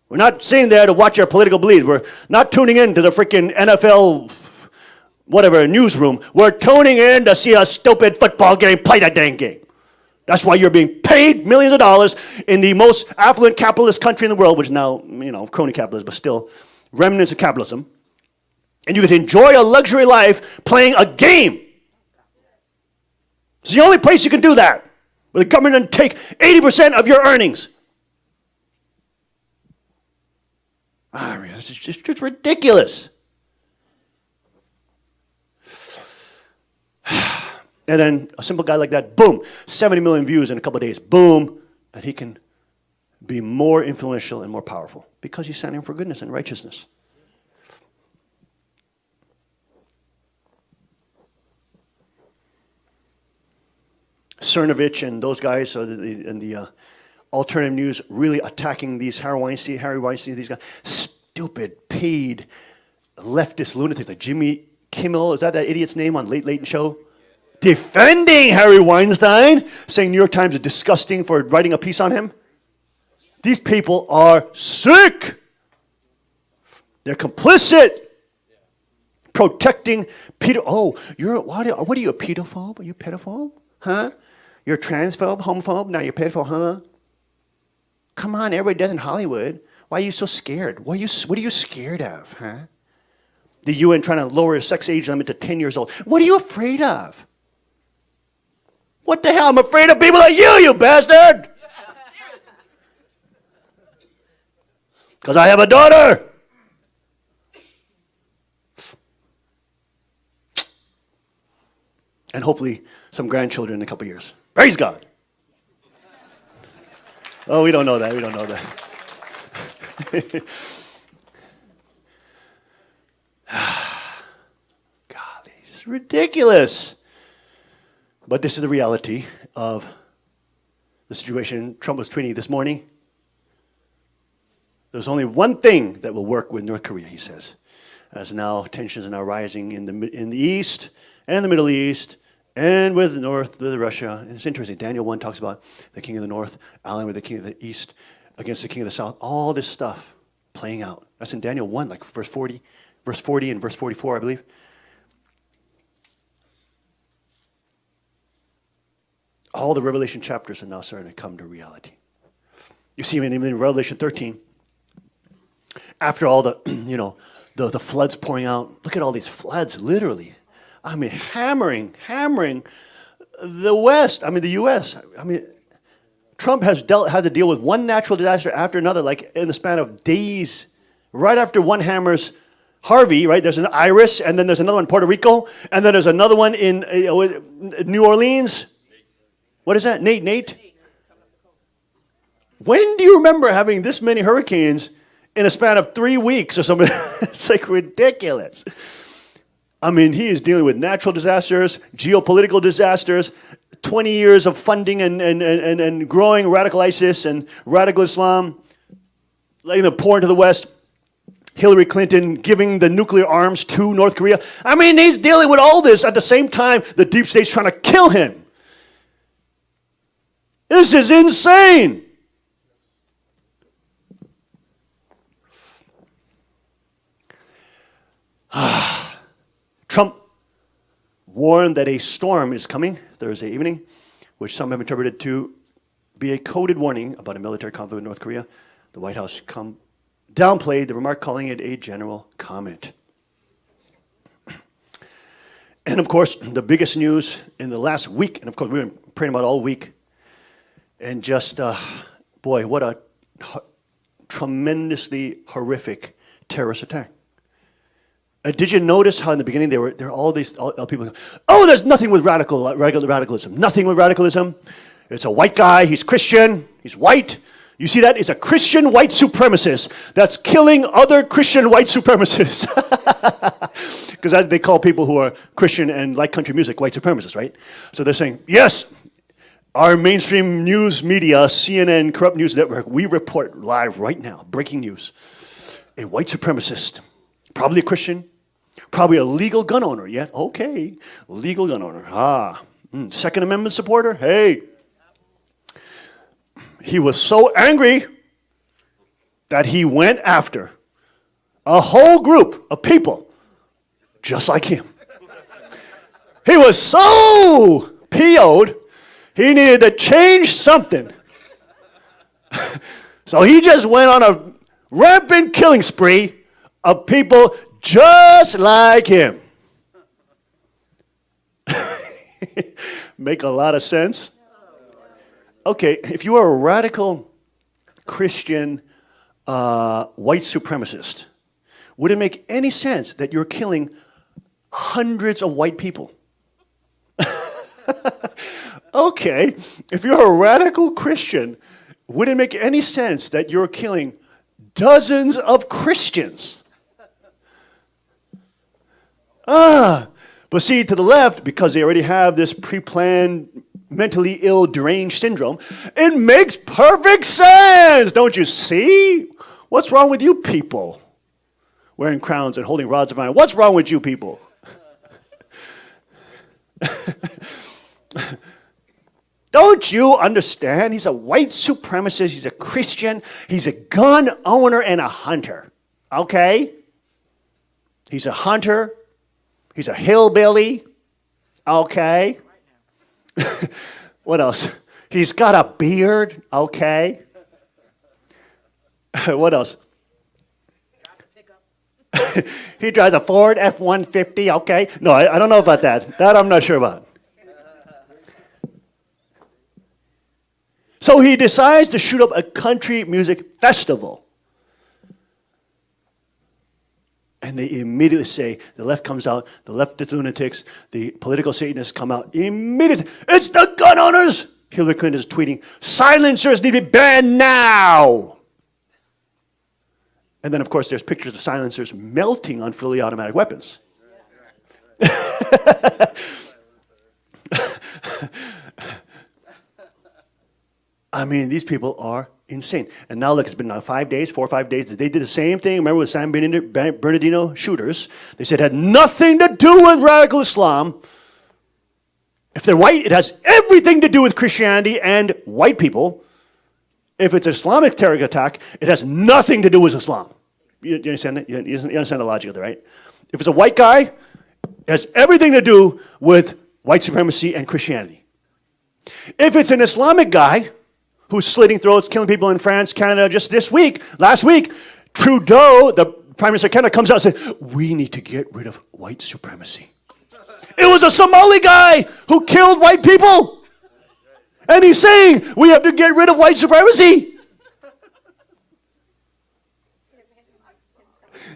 We're not sitting there to watch our political bleed. We're not tuning in to the freaking NFL newsroom. We're tuning in to see a stupid football game. Play that dang game. That's why you're being paid millions of dollars in the most affluent capitalist country in the world, which is now, crony capitalism, but still remnants of capitalism. And you get to enjoy a luxury life playing a game. It's the only place you can do that, where the government doesn't take 80% of your earnings. It's just ridiculous. And then a simple guy like that, boom, 70 million views in a couple of days, boom, and he can be more influential and more powerful because he's standing for goodness and righteousness. Cernovich and those guys and the alternative news really attacking these Harry Weinstein, these guys, stupid, paid, leftist lunatics like Jimmy Kimmel, is that idiot's name on Late Late Show? Defending Harry Weinstein, saying New York Times is disgusting for writing a piece on him. These people are sick. They're complicit. Protecting Peter. Oh, what are you, a pedophobe? Are you a pedophobe? Huh? You're a transphobe, homophobe? Now you're a pedophile, huh? Come on, everybody does in Hollywood. Why are you so scared? What are you scared of, huh? The UN trying to lower the sex age limit to 10 years old. What are you afraid of? What the hell? I'm afraid of people like you bastard! Because I have a daughter! And hopefully some grandchildren in a couple years. Praise God! Oh, we don't know that. We don't know that. Golly, it's ridiculous. But this is the reality of the situation Trump was tweeting this morning. There's only one thing that will work with North Korea, he says, as now tensions are now rising in the East and the Middle East and with Russia. And it's interesting, Daniel 1 talks about the king of the north allying with the king of the east against the king of the south. All this stuff playing out. That's in Daniel 1, like verse 40 and verse 44, I believe. All the Revelation chapters are now starting to come to reality. You see in Revelation 13, after all the, the floods pouring out, look at all these floods, literally. I mean, hammering the West, the U.S. Trump has had to deal with one natural disaster after another, like in the span of days. Right after one hammers Harvey, right? There's an Iris, and then there's another one in Puerto Rico, and then there's another one in New Orleans. What is that? Nate? When do you remember having this many hurricanes in a span of 3 weeks or something? It's like ridiculous. He is dealing with natural disasters, geopolitical disasters, 20 years of funding and growing radical ISIS and radical Islam, letting them pour into the West. Hillary Clinton giving the nuclear arms to North Korea. He's dealing with all this at the same time the deep state's trying to kill him. This is insane. Trump warned that a storm is coming Thursday evening, which some have interpreted to be a coded warning about a military conflict with North Korea. The White House downplayed the remark, calling it a general comment. And of course, the biggest news in the last week, and of course we've been praying about all week, and just, boy, what a tremendously horrific terrorist attack. Did you notice how in the beginning there were all these people, oh, there's nothing with radicalism, nothing with radicalism. It's a white guy, he's Christian, he's white. You see that? It's a Christian white supremacist that's killing other Christian white supremacists. Because they call people who are Christian and like country music white supremacists, right? So they're saying, yes, our mainstream news media, CNN, Corrupt News Network, we report live right now, breaking news. A white supremacist, probably a Christian, probably a legal gun owner. Yeah, okay, legal gun owner. Second Amendment supporter, hey. He was so angry that he went after a whole group of people just like him. He was so PO'd, he needed to change something. So he just went on a rampant killing spree of people just like him. Make a lot of sense? Okay, if you are a radical Christian white supremacist, would it make any sense that you're killing hundreds of white people? Okay, if you're a radical Christian, would it make any sense that you're killing dozens of Christians? But see, to the left, because they already have this pre-planned mentally ill deranged syndrome, it makes perfect sense. Don't you see? What's wrong with you people? Wearing crowns and holding rods of iron. What's wrong with you people? Don't you understand? He's a white supremacist. He's a Christian. He's a gun owner and a hunter. Okay? He's a hunter. He's a hillbilly. Okay? What else? He's got a beard. Okay? What else? He drives a Ford F-150. Okay? No, I don't know about that. That I'm not sure about. So he decides to shoot up a country music festival. And they immediately say, the left comes out, the leftist lunatics, the political Satanists come out immediately. It's the gun owners! Hillary Clinton is tweeting, silencers need to be banned now! And then, of course, there's pictures of silencers melting on fully automatic weapons. I mean, these people are insane. And now look, it's been now 4 or 5 days. They did the same thing, remember, with San Bernardino shooters. They said it had nothing to do with radical Islam. If they're white, it has everything to do with Christianity and white people. If it's an Islamic terror attack, it has nothing to do with Islam. You understand that? You understand the logic of that, right? If it's a white guy, it has everything to do with white supremacy and Christianity. If it's an Islamic guy who's slitting throats, killing people in France, Canada, just last week, Trudeau, the Prime Minister of Canada, comes out and says, we need to get rid of white supremacy. It was a Somali guy who killed white people. And he's saying, we have to get rid of white supremacy.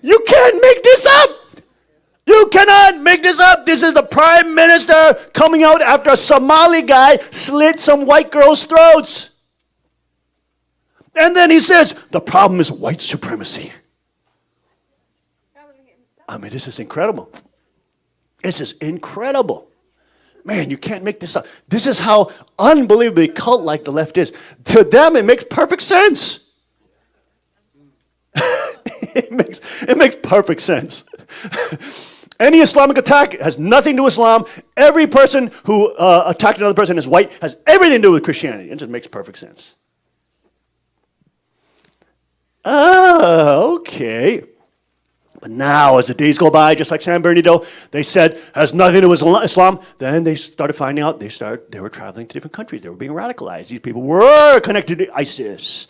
You can't make this up. You cannot make this up. This is the Prime Minister coming out after a Somali guy slit some white girls' throats. And then he says, the problem is white supremacy. I mean, this is incredible. This is incredible. Man, you can't make this up. This is how unbelievably cult-like the left is. To them, it makes perfect sense. It makes perfect sense. Any Islamic attack has nothing to do with Islam. Every person who attacked another person is white has everything to do with Christianity. It just makes perfect sense. Okay. But now, as the days go by, just like San Bernardino, they said, has nothing to do with Islam. Then they started finding out they were traveling to different countries. They were being radicalized. These people were connected to ISIS.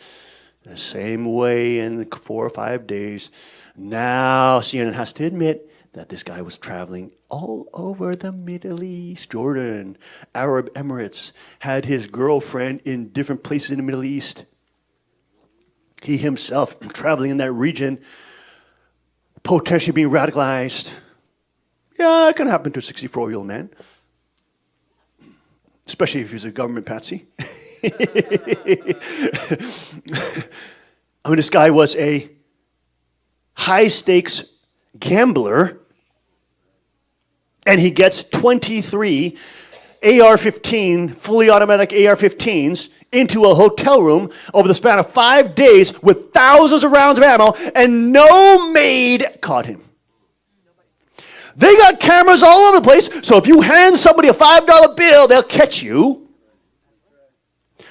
The same way in 4 or 5 days. Now, CNN has to admit that this guy was traveling all over the Middle East, Jordan, Arab Emirates, had his girlfriend in different places in the Middle East. He himself, traveling in that region, potentially being radicalized. Yeah, it can happen to a 64-year-old man. Especially if he's a government patsy. I mean, this guy was a high-stakes gambler, and he gets 23 AR-15, fully automatic AR-15s into a hotel room over the span of 5 days with thousands of rounds of ammo, and no maid caught him. They got cameras all over the place, so if you hand somebody a $5 bill, they'll catch you.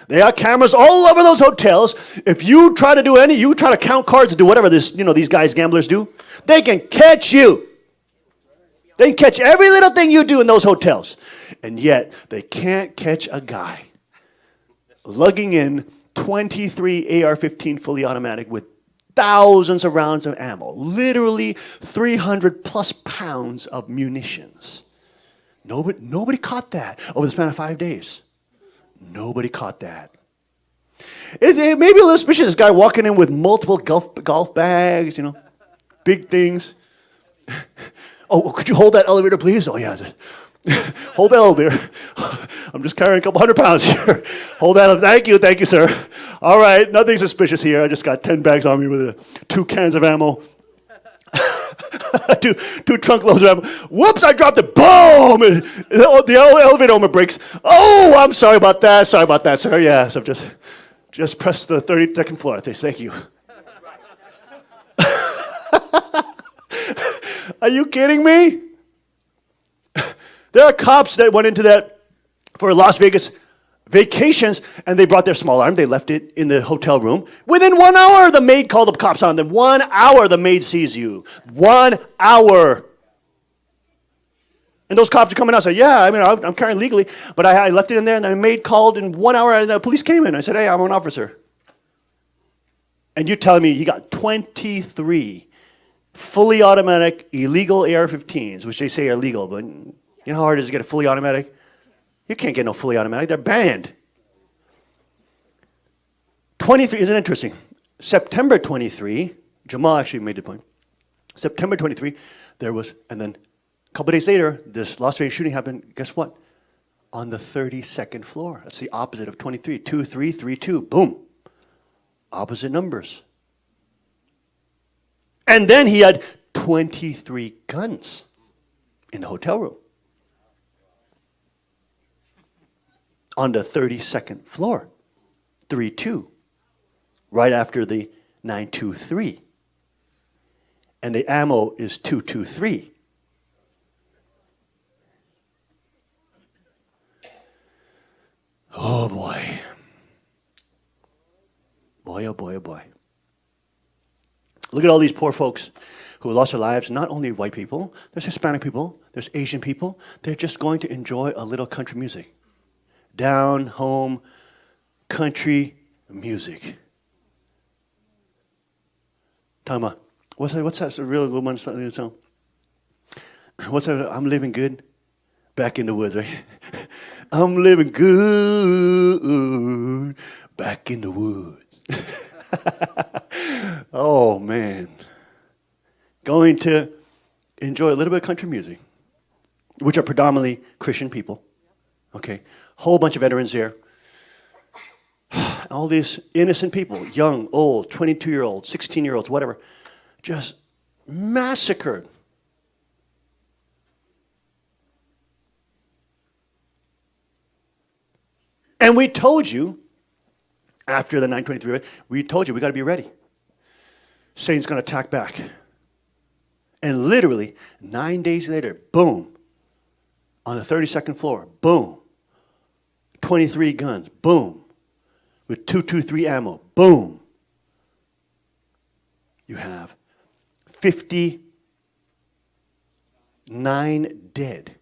They got cameras all over those hotels. If you try to count cards and do whatever these guys, gamblers do, they can catch you. They can catch every little thing you do in those hotels. And yet, they can't catch a guy lugging in 23 AR-15 fully automatic with thousands of rounds of ammo. Literally 300 plus pounds of munitions. Nobody caught that over the span of 5 days. Nobody caught that. It may be a little suspicious, this guy walking in with multiple golf bags, big things. Oh, could you hold that elevator, please? Oh, yeah. Hold that elevator. I'm just carrying a couple 100 pounds here. Hold that up. Thank you, sir. All right, nothing suspicious here. I just got 10 bags on me with 2 cans of ammo. two trunk loads of ammo. Whoops, I dropped it. Boom! And the elevator almost breaks. Oh, I'm sorry about that. Sorry about that, sir. Yes, I've just pressed the 32nd floor. Thank you. Are you kidding me? There are cops that went into that for Las Vegas vacations, and they brought their small arm. They left it in the hotel room. Within 1 hour, the maid called the cops on them. 1 hour, the maid sees you. 1 hour. And those cops are coming out and say, yeah, I mean, I'm carrying legally, but I left it in there, and the maid called in 1 hour, and the police came in. I said, hey, I'm an officer. And you're telling me you got 23 fully automatic illegal AR-15s, which they say are legal, but you know how hard it is to get a fully automatic? You can't get no fully automatic. They're banned. 23, isn't it interesting? September 23, Jamal actually made the point. September 23, there was, and then a couple days later, this Las Vegas shooting happened, guess what? On the 32nd floor. That's the opposite of 23. 2, 3, 3, 2. Boom. Opposite numbers. And then he had 23 guns in the hotel room. On the 32nd floor, 3-2, right after the 923. And the ammo is 223. Oh boy. Boy, oh boy, oh boy. Look at all these poor folks who lost their lives. Not only white people, there's Hispanic people, there's Asian people. They're just going to enjoy a little country music. Down home country music. Talking about what's that real good one song? What's that? I'm living good back in the woods, right? I'm living good back in the woods. Oh man. Going to enjoy a little bit of country music, which are predominantly Christian people. Okay. Whole bunch of veterans there. All these innocent people, young, old, 22-year-olds, 16-year-olds, whatever, just massacred. And we told you, after the 923, we told you we got to be ready. Satan's going to attack back. And literally, 9 days later, boom, on the 32nd floor, boom. 23 guns, boom. With 223 ammo, boom. You have 59 dead.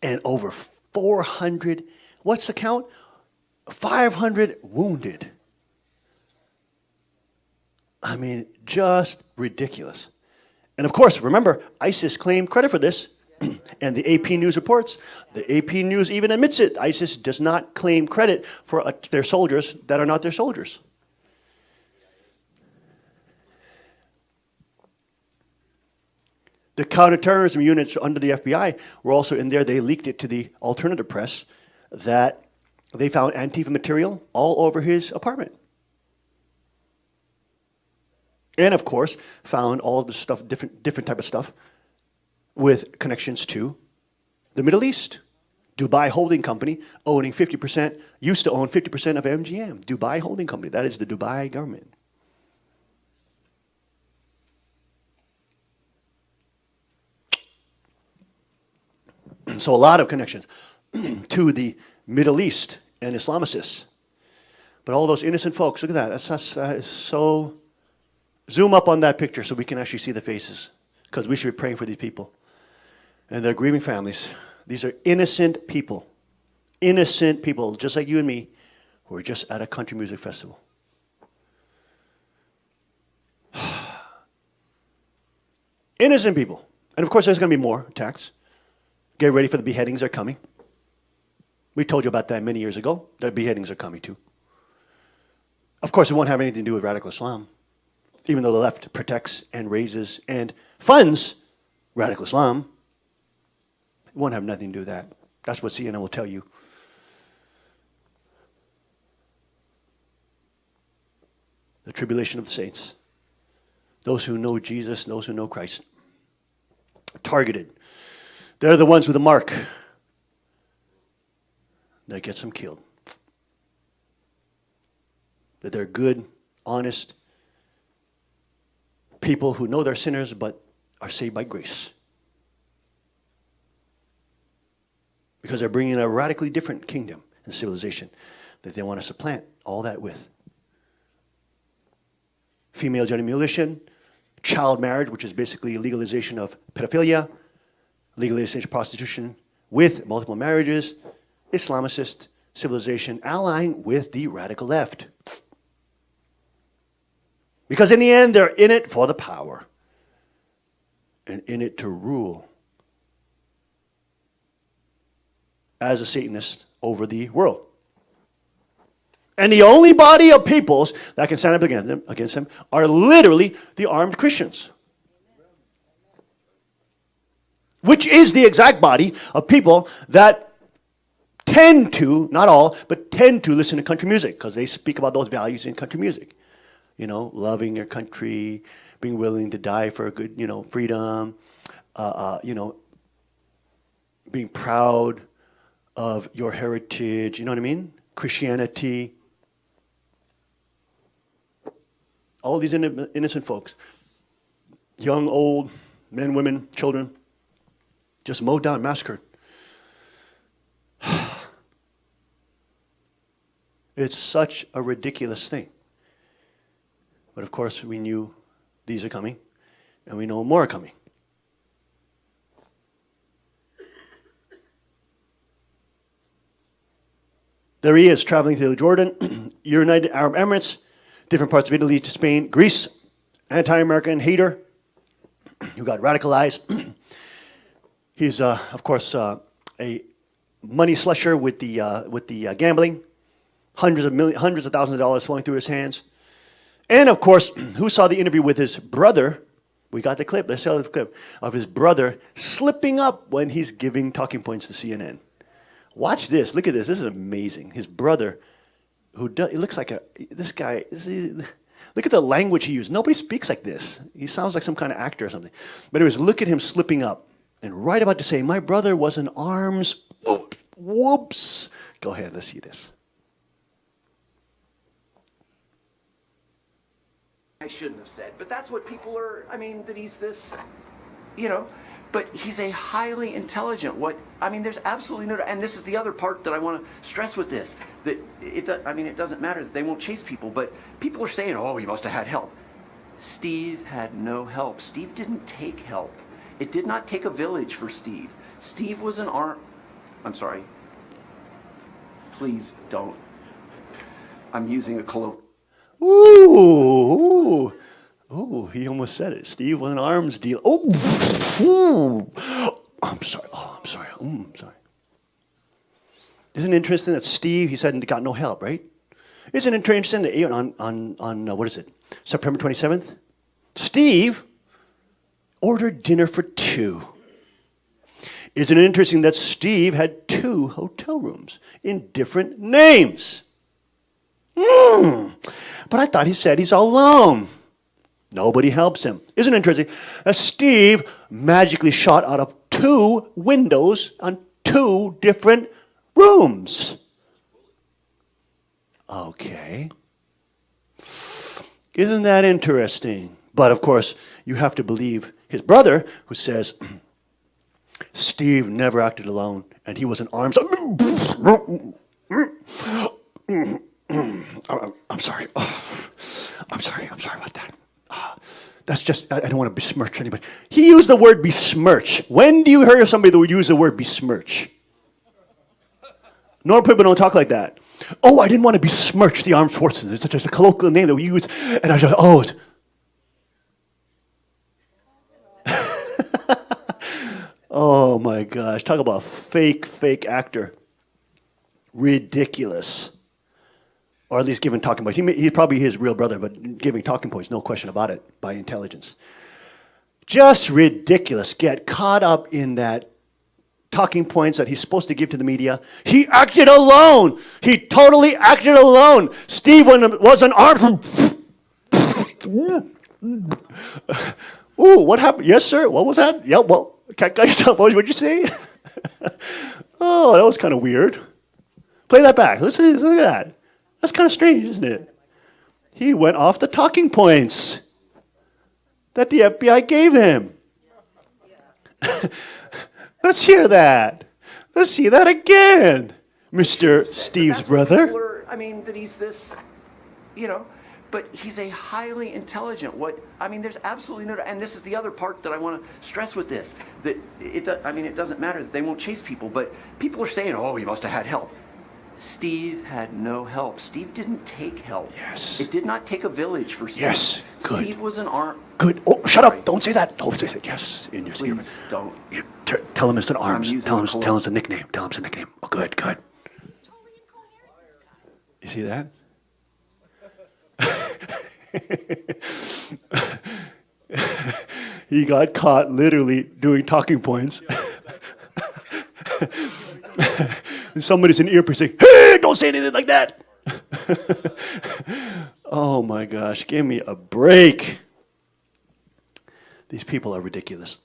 And over 400, what's the count? 500 wounded. I mean, just ridiculous. And of course, remember, ISIS claimed credit for this. And the AP News reports, the AP News even admits it. ISIS does not claim credit for their soldiers that are not their soldiers. The counterterrorism units under the FBI were also in there. They leaked it to the alternative press that they found Antifa material all over his apartment. And of course, found all the stuff, different type of stuff with connections to the Middle East. Dubai Holding Company owning 50%, used to own 50% of MGM. Dubai Holding Company, that is the Dubai government. So a lot of connections to the Middle East and Islamicists. But all those innocent folks, look at that. That's so... Zoom up on that picture so we can actually see the faces, because we should be praying for these people and their grieving families. These are innocent people, just like you and me, who are just at a country music festival. Innocent people. And of course, there's going to be more attacks. Get ready for the beheadings, they're coming. We told you about that many years ago. The beheadings are coming too. Of course, it won't have anything to do with radical Islam. even though the left protects and raises and funds radical Islam, it won't have nothing to do with that. That's what CNN will tell you. The tribulation of the saints. Those who know Jesus, those who know Christ. Targeted. They're the ones with the mark that gets them killed. That they're good, honest people who know they're sinners but are saved by grace. Because they're bringing a radically different kingdom and civilization that they want to supplant all that with. Female genital mutilation, child marriage, which is basically legalization of pedophilia, legalization of prostitution with multiple marriages, Islamicist civilization allying with the radical left. Because in the end, they're in it for the power and in it to rule as a Satanist over the world. And the only body of peoples that can stand up against them are literally the armed Christians. Which is the exact body of people that tend to, not all, but tend to listen to country music because they speak about those values in country music. You know, loving your country, being willing to die for a good, freedom, being proud of your heritage, you know what I mean? Christianity. All these innocent folks, young, old, men, women, children, just mowed down, massacred. It's such a ridiculous thing. But of course, we knew these are coming, and we know more are coming. There he is, traveling to Jordan, United Arab Emirates, different parts of Italy to Spain, Greece, anti-American hater who got radicalized. He's, of course, a money slusher with the gambling, hundreds of thousands of dollars flowing through his hands. And of course, who saw the interview with his brother? We got the clip. Let's show the clip of his brother slipping up when he's giving talking points to CNN. Watch this. Look at this. This is amazing. His brother, he looks like this guy. Look at the language he used. Nobody speaks like this. He sounds like some kind of actor or something. But it was, look at him slipping up and right about to say, my brother was in arms. Whoops. Go ahead. Let's see this. I shouldn't have said, but that's what people are, that he's this, but he's a highly intelligent, there's absolutely no, and this is the other part that I want to stress with this, that it doesn't matter that they won't chase people, but people are saying, oh, he must have had help. Steve had no help. Steve didn't take help. It did not take a village for Steve. Steve was I'm sorry. Please don't. I'm using a colloquial. Ooh, he almost said it. Steve was an arms dealer. I'm sorry. I'm sorry. Isn't it interesting that Steve, he said, got no help, right? Isn't it interesting that on what is it, September 27th? Steve ordered dinner for two. Isn't it interesting that Steve had 2 hotel rooms in different names? But I thought he said he's all alone. Nobody helps him. Isn't it interesting that Steve magically shot out of 2 windows on 2 different rooms? Okay. Isn't that interesting? But of course, you have to believe his brother who says, Steve never acted alone and he was in arms. I'm sorry. I'm sorry about that. That's just, I don't want to besmirch anybody. He used the word besmirch. When do you hear somebody that would use the word besmirch? Normal people don't talk like that. Oh, I didn't want to besmirch the armed forces. It's just a colloquial name that we use. And I just, oh my gosh. Talk about fake actor. Ridiculous. or at least giving talking points. He's probably his real brother, but giving talking points, no question about it, by intelligence. Just ridiculous. Get caught up in that talking points that he's supposed to give to the media. He acted alone. He totally acted alone. Steve wasn't armed. Ooh, what happened? Yes, sir. What was that? Yeah, well, what did you say? Oh, that was kind of weird. Play that back. Look at that. That's kind of strange, isn't it? He went off the talking points that the FBI gave him. Let's hear that. Let's see that again, Mr. Steve's brother. I mean, that he's this, but he's a highly intelligent, there's absolutely no, and this is the other part that I want to stress with this, that it doesn't matter that they won't chase people, but people are saying, oh, he must have had help. Steve had no help. Steve didn't take help. Yes. It did not take a village for Steve. Yes, good. Steve was an arm. Good. Oh, shut up. Don't say that. Don't say that. Yes. In your Please don't. Tell him it's an arms. Tell him it's a nickname. Tell him it's a nickname. Oh, good, good. You see that? He got caught literally doing talking points. Somebody's in the earpiece saying, hey, don't say anything like that. Oh my gosh, give me a break. These people are ridiculous.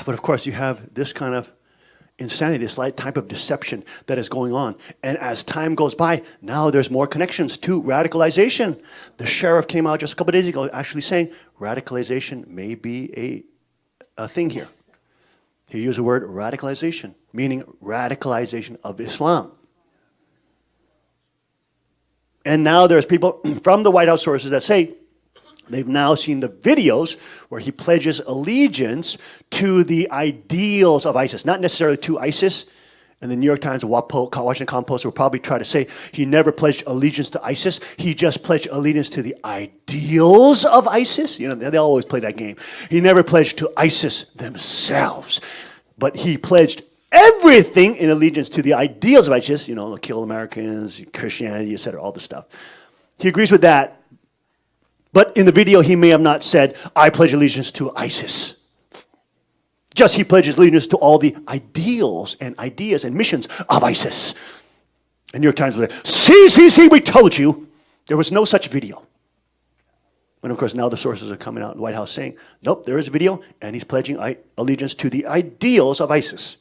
But of course, you have this kind of insanity, this type of deception that is going on. And as time goes by, now there's more connections to radicalization. The sheriff came out just a couple of days ago actually saying radicalization may be a thing here. He used the word radicalization, meaning radicalization of Islam. And now there's people from the White House sources that say they've now seen the videos where he pledges allegiance to the ideals of ISIS, not necessarily to ISIS. And the New York Times and Washington Post will probably try to say he never pledged allegiance to ISIS. He just pledged allegiance to the ideals of ISIS. They always play that game. He never pledged to ISIS themselves. But he pledged everything in allegiance to the ideals of ISIS, kill Americans, Christianity, etc., all this stuff. He agrees with that. But in the video, he may have not said, I pledge allegiance to ISIS. Just he pledges allegiance to all the ideals and ideas and missions of ISIS. And New York Times was like, see, we told you. There was no such video. And of course, now the sources are coming out in the White House saying, nope, there is a video, and he's pledging allegiance to the ideals of ISIS.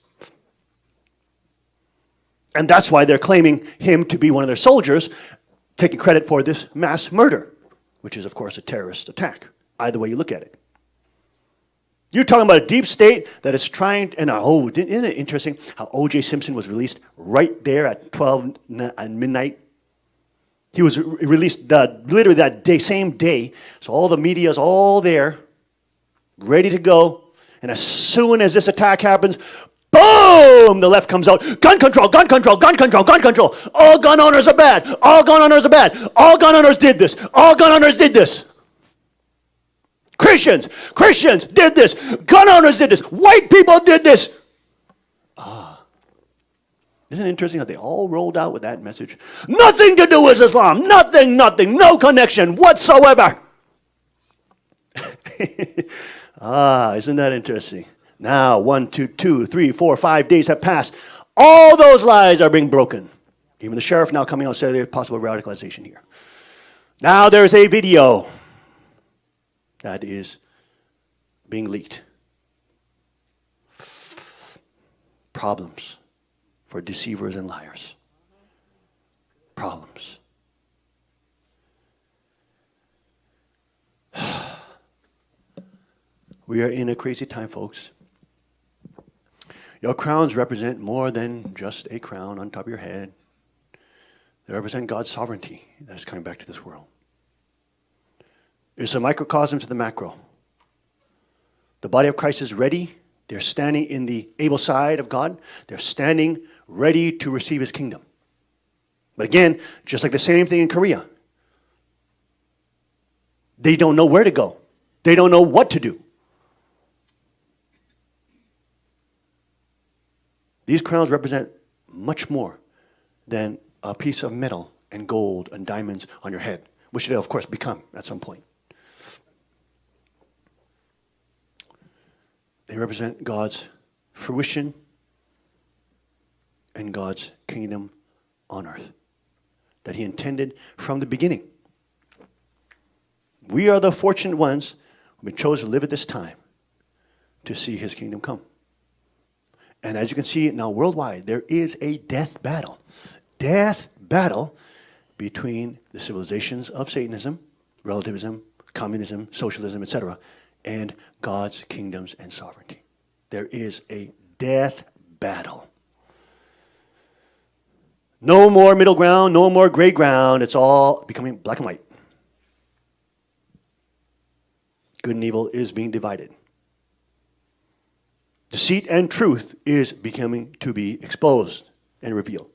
And that's why they're claiming him to be one of their soldiers, taking credit for this mass murder, which is, of course, a terrorist attack, either way you look at it. You're talking about a deep state that is trying, and isn't it interesting how O.J. Simpson was released right there at 12 at midnight? He was released literally that day, same day. So all the media is all there, ready to go. And as soon as this attack happens, boom, the left comes out. Gun control, gun control, gun control, gun control. All gun owners are bad. All gun owners are bad. All gun owners did this. All gun owners did this. Christians did this. Gun owners did this. White people did this. Isn't it interesting how they all rolled out with that message? Nothing to do with Islam. Nothing. No connection whatsoever. Isn't that interesting? Now, 1, 2, 3, 4, 5 days have passed. All those lies are being broken. Even the sheriff now coming out saying there's possible radicalization here. Now there's a video that is being leaked. Problems for deceivers and liars. Problems. We are in a crazy time, folks. Your crowns represent more than just a crown on top of your head. They represent God's sovereignty that is coming back to this world. It's a microcosm to the macro. The body of Christ is ready. They're standing in the able side of God. They're standing ready to receive his kingdom. But again, just like the same thing in Korea. They don't know where to go. They don't know what to do. These crowns represent much more than a piece of metal and gold and diamonds on your head, which they'll, of course, become at some point. They represent God's fruition and God's kingdom on earth that he intended from the beginning. We are the fortunate ones who have been chosen to live at this time to see his kingdom come. And as you can see now worldwide, there is a death battle between the civilizations of Satanism, relativism, communism, socialism, etc., and God's kingdoms and sovereignty. There is a death battle. No more middle ground, no more gray ground. It's all becoming black and white. Good and evil is being divided. Deceit and truth is becoming to be exposed and revealed.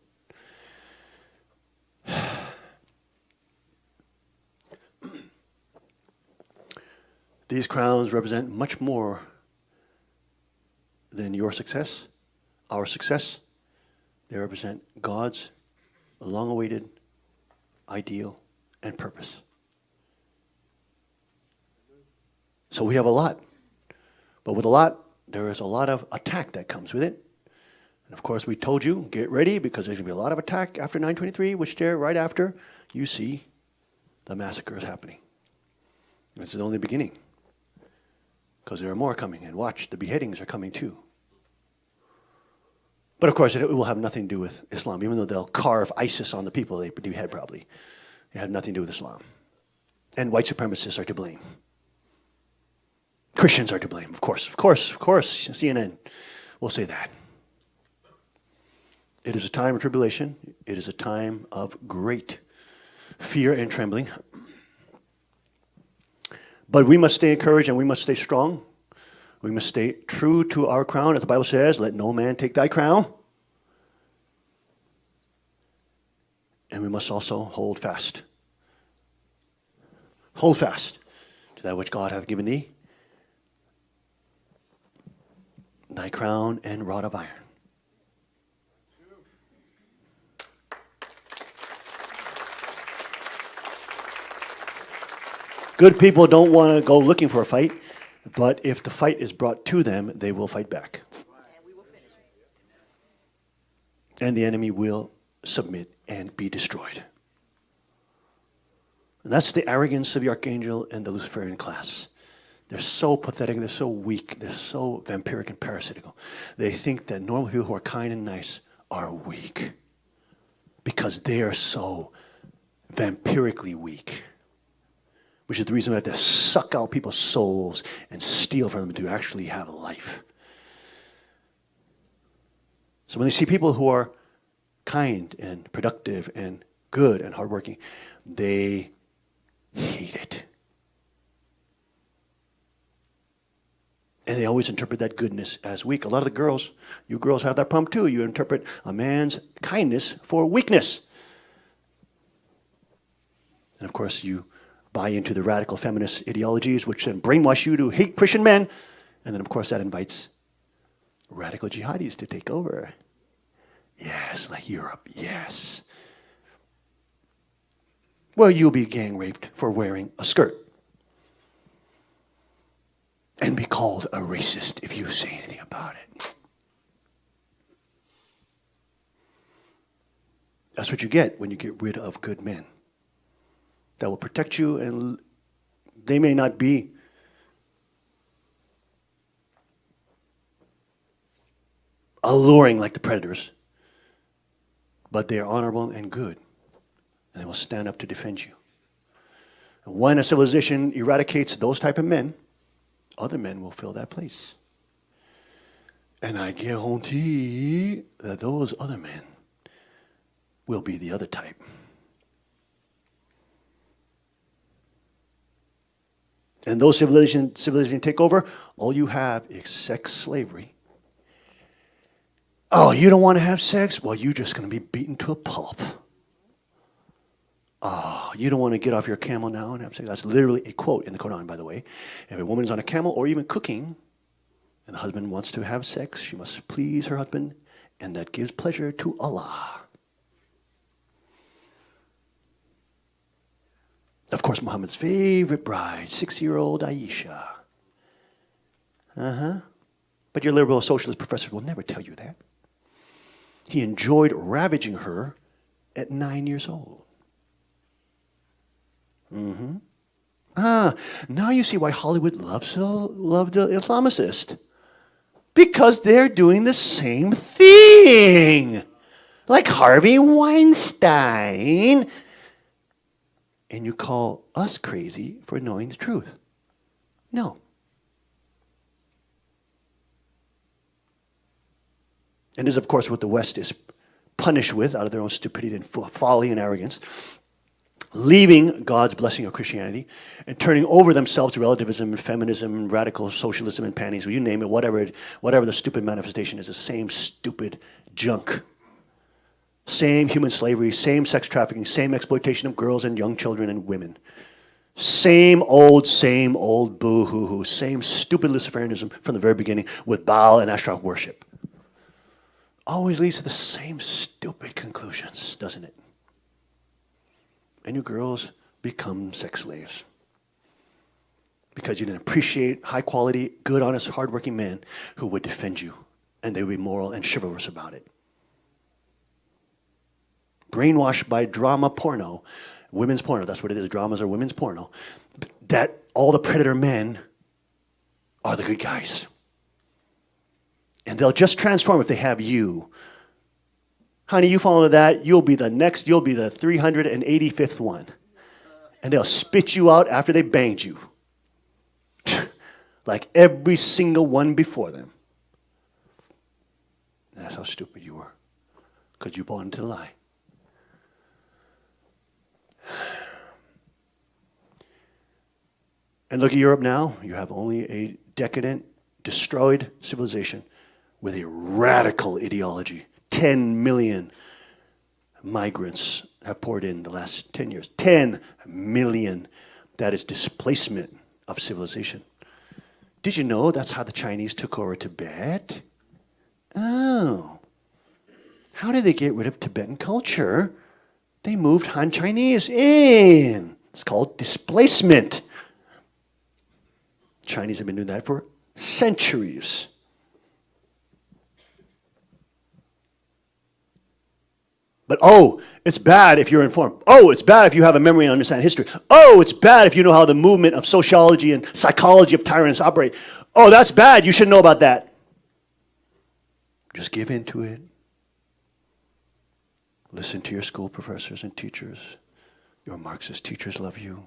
These crowns represent much more than your success, our success. They represent God's long-awaited ideal and purpose. So we have a lot. But with a lot, there is a lot of attack that comes with it. And of course, we told you, get ready, because there's going to be a lot of attack after 9/23, which there, right after, you see the massacres happening. This is only the beginning. Because there are more coming. And watch, the beheadings are coming too. But of course, it will have nothing to do with Islam, even though they'll carve ISIS on the people they behead probably. It had nothing to do with Islam. And white supremacists are to blame. Christians are to blame, of course. CNN will say that. It is a time of tribulation. It is a time of great fear and trembling. But we must stay encouraged and we must stay strong. We must stay true to our crown. As the Bible says, let no man take thy crown. And we must also hold fast. Hold fast to that which God hath given thee. Thy crown and rod of iron. Good people don't want to go looking for a fight, but if the fight is brought to them, they will fight back. And the enemy will submit and be destroyed. And that's the arrogance of the archangel and the Luciferian class. They're so pathetic, they're so weak, they're so vampiric and parasitical. They think that normal people who are kind and nice are weak because they are so vampirically weak. Which is the reason we have to suck out people's souls and steal from them to actually have life. So when they see people who are kind and productive and good and hardworking, they hate it. And they always interpret that goodness as weak. A lot of the girls, you girls have that problem too. You interpret a man's kindness for weakness. And of course, you buy into the radical feminist ideologies, which then brainwash you to hate Christian men. And then, of course, that invites radical jihadis to take over. Yes, like Europe, yes. Well, you'll be gang raped for wearing a skirt. And be called a racist if you say anything about it. That's what you get when you get rid of good men that will protect you, and they may not be alluring like the predators, but they are honorable and good, and they will stand up to defend you. And when a civilization eradicates those type of men, other men will fill that place. And I guarantee that those other men will be the other type. And those civilizations take over, all you have is sex slavery. Oh, you don't want to have sex? Well, you're just going to be beaten to a pulp. Oh, you don't want to get off your camel now and have sex? That's literally a quote in the Quran, by the way. If a woman is on a camel or even cooking, and the husband wants to have sex, she must please her husband, and that gives pleasure to Allah. Of course, Muhammad's favorite bride, 6-year-old Aisha. But your liberal socialist professors will never tell you that. He enjoyed ravaging her at 9 years old. Now you see why Hollywood loved the Islamicist. Because they're doing the same thing. Like Harvey Weinstein. And you call us crazy for knowing the truth. No. And this is, of course, what the West is punished with out of their own stupidity and folly and arrogance. Leaving God's blessing of Christianity and turning over themselves to relativism and feminism and radical socialism and panties, you name it, whatever the stupid manifestation is, the same stupid junk. Same human slavery, same sex trafficking, same exploitation of girls and young children and women. Same old boo-hoo-hoo, same stupid Luciferianism from the very beginning with Baal and Ashtaroth worship. Always leads to the same stupid conclusions, doesn't it? And you girls become sex slaves. Because you didn't appreciate high quality, good, honest, hardworking men who would defend you. And they would be moral and chivalrous about it. Brainwashed by drama porno, women's porno, that's what it is, dramas are women's porno, that all the predator men are the good guys. And they'll just transform if they have you. Honey, you fall into that, you'll be the 385th one. And they'll spit you out after they banged you. Like every single one before them. That's how stupid you were. Because you bought into the lie. And look at Europe now. You have only a decadent, destroyed civilization with a radical ideology. 10 million migrants have poured in the last 10 years. 10 million. That is displacement of civilization. Did you know that's how the Chinese took over Tibet? Oh. How did they get rid of Tibetan culture? They moved Han Chinese in. It's called displacement. Chinese have been doing that for centuries. But it's bad if you're informed. It's bad if you have a memory and understand history. It's bad if you know how the movement of sociology and psychology of tyrants operate. That's bad. You should know about that. Just give in to it. Listen to your school professors and teachers. Your Marxist teachers love you.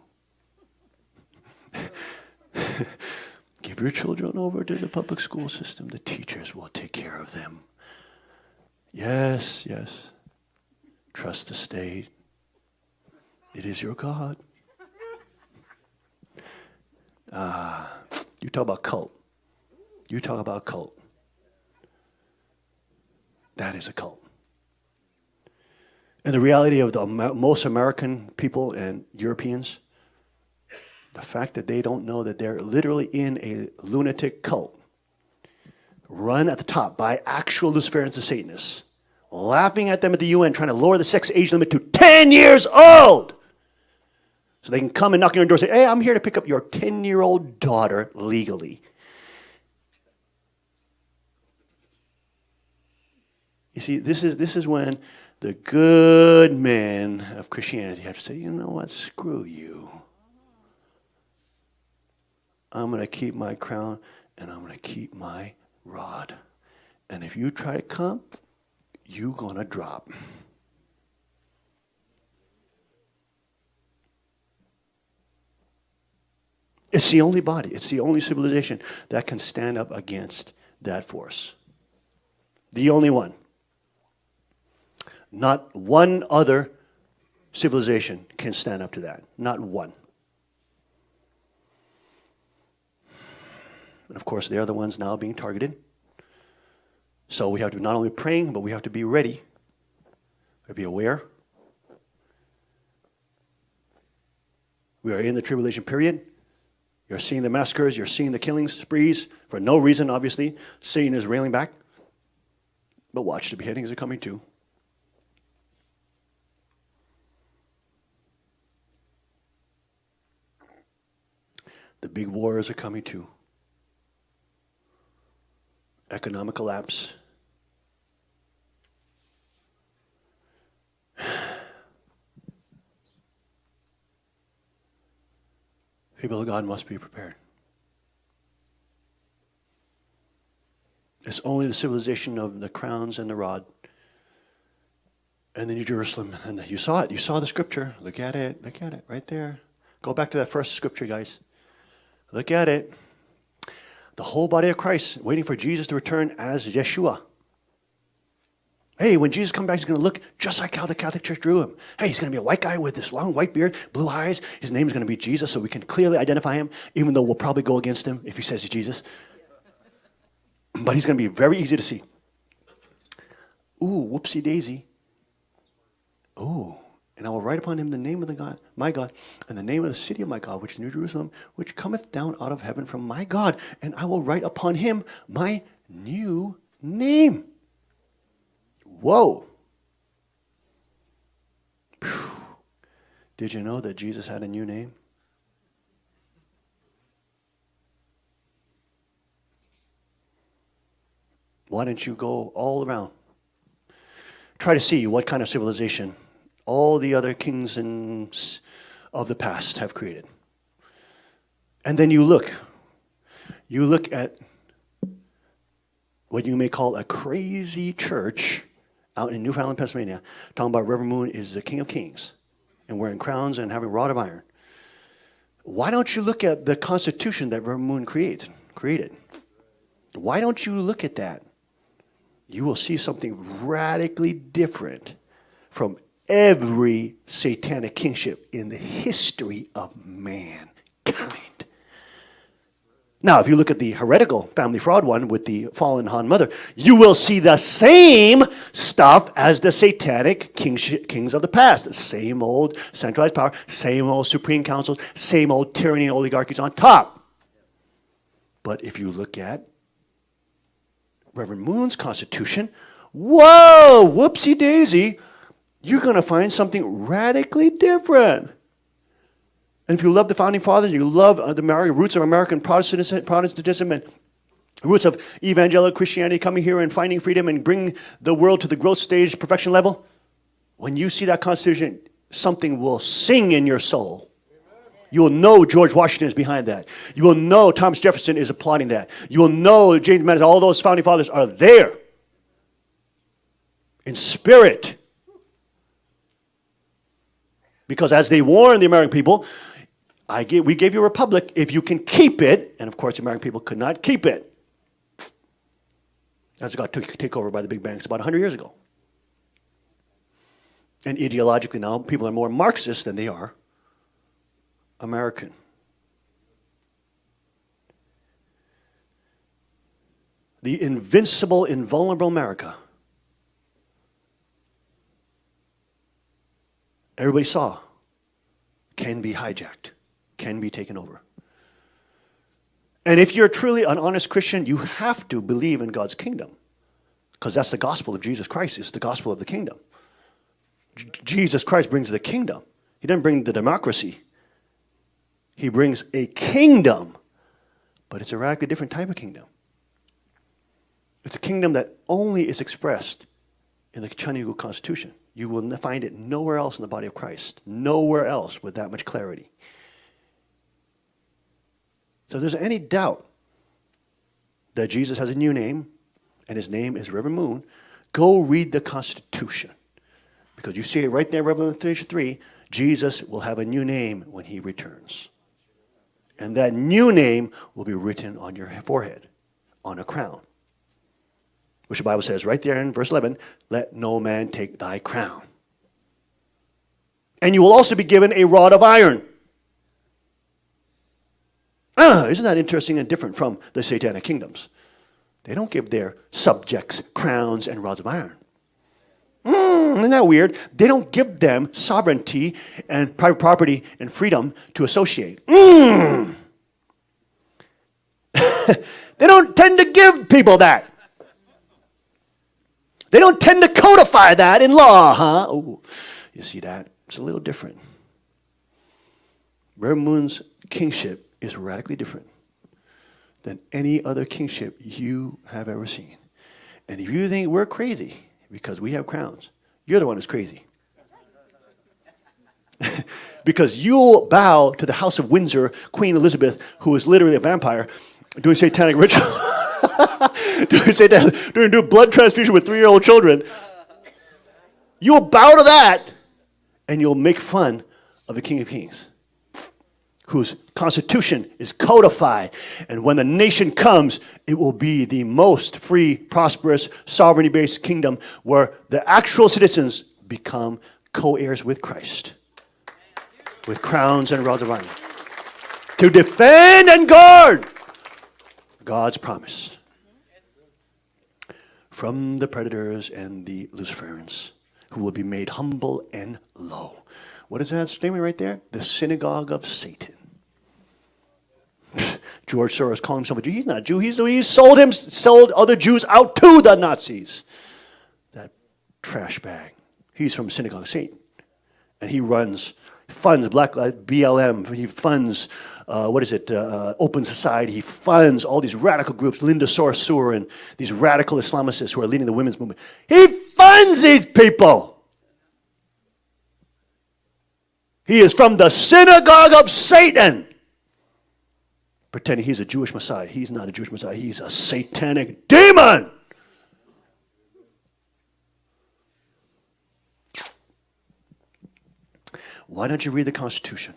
Give your children over to the public school system. The teachers will take care of them. Yes. Trust the state. It is your God. You talk about cult. That is a cult. And the reality of the most American people and Europeans, the fact that they don't know that they're literally in a lunatic cult, run at the top by actual Luciferians and Satanists, laughing at them at the UN, trying to lower the sex age limit to 10 years old. So they can come and knock on your door and say, hey, I'm here to pick up your 10-year-old daughter legally. You see, this is when the good men of Christianity have to say, you know what, screw you. I'm going to keep my crown and I'm going to keep my rod. And if you try to come, you're going to drop. It's the only body, it's the only civilization that can stand up against that force. The only one. Not one other civilization can stand up to that. Not one. And of course, they're the ones now being targeted. So we have to be not only praying, but we have to be ready. We have to be aware. We are in the tribulation period. You're seeing the massacres, you're seeing the killings, sprees, for no reason, obviously. Satan is railing back. But watch, the beheadings are coming too. The big wars are coming too. Economic collapse. People of God must be prepared. It's only the civilization of the crowns and the rod and the New Jerusalem. And you saw it. You saw the scripture. Look at it. Look at it right there. Go back to that first scripture, guys. Look at it. The whole body of Christ waiting for Jesus to return as Yeshua. Hey, when Jesus comes back, he's going to look just like how the Catholic Church drew him. Hey, he's going to be a white guy with this long white beard, blue eyes. His name is going to be Jesus, so we can clearly identify him, even though we'll probably go against him if he says he's Jesus. But he's going to be very easy to see. Ooh, whoopsie daisy. Ooh, and I will write upon him the name of the God, my God, and the name of the city of my God, which is New Jerusalem, which cometh down out of heaven from my God. And I will write upon him my new name. Whoa. Whew. Did you know that Jesus had a new name? Why don't you go all around? Try to see what kind of civilization all the other kings of the past have created. And then you look at what you may call a crazy church out in Newfoundland, Pennsylvania, talking about Reverend Moon is the King of Kings and wearing crowns and having a rod of iron. Why don't you look at the Constitution that Reverend Moon created? Why don't you look at that? You will see something radically different from every satanic kingship in the history of mankind. Now, if you look at the heretical family fraud one with the fallen Han mother, you will see the same stuff as the satanic kings of the past. The same old centralized power, same old supreme councils, same old tyranny and oligarchies on top. But if you look at Reverend Moon's Constitution, whoa, whoopsie daisy, you're going to find something radically different. And if you love the Founding Fathers, you love the roots of American Protestantism and roots of evangelical Christianity coming here and finding freedom and bring the world to the growth stage, perfection level, when you see that Constitution, something will sing in your soul. You will know George Washington is behind that. You will know Thomas Jefferson is applauding that. You will know James Madison, all those Founding Fathers are there in spirit. Because as they warned the American people, we gave you a republic if you can keep it. And of course, the American people could not keep it. As it got taken over by the big banks about 100 years ago. And ideologically now, people are more Marxist than they are American. The invincible, invulnerable America. Everybody saw can be hijacked, can be taken over. And if you're truly an honest Christian, you have to believe in God's kingdom. Because that's the gospel of Jesus Christ. It's the gospel of the kingdom. Jesus Christ brings the kingdom. He doesn't bring the democracy. He brings a kingdom. But it's a radically different type of kingdom. It's a kingdom that only is expressed in the Chinese Constitution. You will find it nowhere else in the body of Christ. Nowhere else with that much clarity. So if there's any doubt that Jesus has a new name, and his name is Reverend Moon, go read the Constitution. Because you see it right there in Revelation 3, Jesus will have a new name when he returns. And that new name will be written on your forehead, on a crown. Which the Bible says right there in verse 11, let no man take thy crown. And you will also be given a rod of iron. Isn't that interesting and different from the satanic kingdoms? They don't give their subjects crowns and rods of iron. Isn't that weird? They don't give them sovereignty and private property and freedom to associate. They don't tend to give people that. They don't tend to codify that in law, huh? Oh, you see that? It's a little different. Reverend Moon's kingship is radically different than any other kingship you have ever seen. And if you think we're crazy because we have crowns, you're the one who's crazy. Because you'll bow to the House of Windsor, Queen Elizabeth, who is literally a vampire, doing satanic ritual, doing blood transfusion with 3-year-old children. You'll bow to that, and you'll make fun of the King of Kings, whose constitution is codified. And when the nation comes, it will be the most free, prosperous, sovereignty-based kingdom where the actual citizens become co-heirs with Christ, with crowns and rods of iron, to defend and guard God's promise from the predators and the Luciferians, who will be made humble and low. What is that statement right there? The synagogue of Satan. George Soros calling himself a Jew. He's not a Jew. He sold other Jews out to the Nazis. That trash bag. He's from synagogue of Satan. And he funds Black BLM. He funds, Open Society. He funds all these radical groups, Linda Sarsour and these radical Islamicists who are leading the women's movement. He funds these people. He is from the synagogue of Satan, pretending he's a Jewish Messiah. He's not a Jewish Messiah. He's a satanic demon. Why don't you read the Constitution?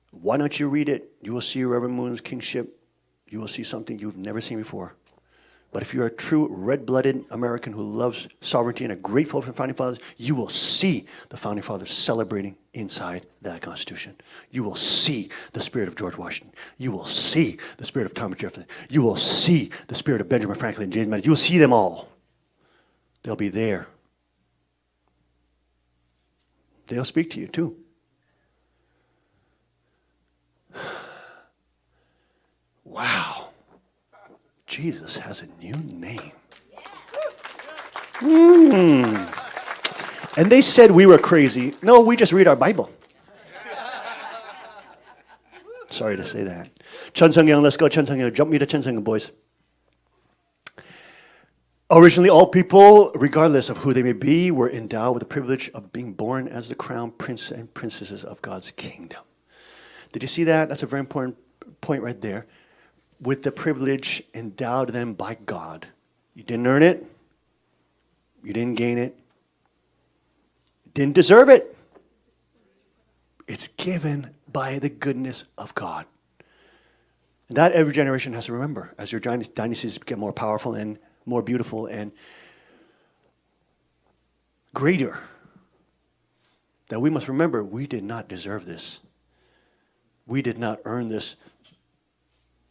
Why don't you read it? You will see Reverend Moon's kingship. You will see something you've never seen before. But if you're a true red-blooded American who loves sovereignty and are grateful for the Founding Fathers, you will see the Founding Fathers celebrating inside that Constitution. You will see the spirit of George Washington. You will see the spirit of Thomas Jefferson. You will see the spirit of Benjamin Franklin and James Madison. You will see them all. They'll be there. They'll speak to you too. Wow. Jesus has a new name. And they said we were crazy. No, we just read our Bible. Sorry to say that. Chun Sung Young, let's go. Chun Sung Young. Jump me to Chun Sung Young, boys. Originally, all people, regardless of who they may be, were endowed with the privilege of being born as the crown prince and princesses of God's kingdom. Did you see that? That's a very important point right there. With the privilege endowed to them by God. You didn't earn it. You didn't gain it. Didn't deserve it. It's given by the goodness of God. And that every generation has to remember as your dynasties get more powerful and more beautiful and greater. That we must remember we did not deserve this. We did not earn this.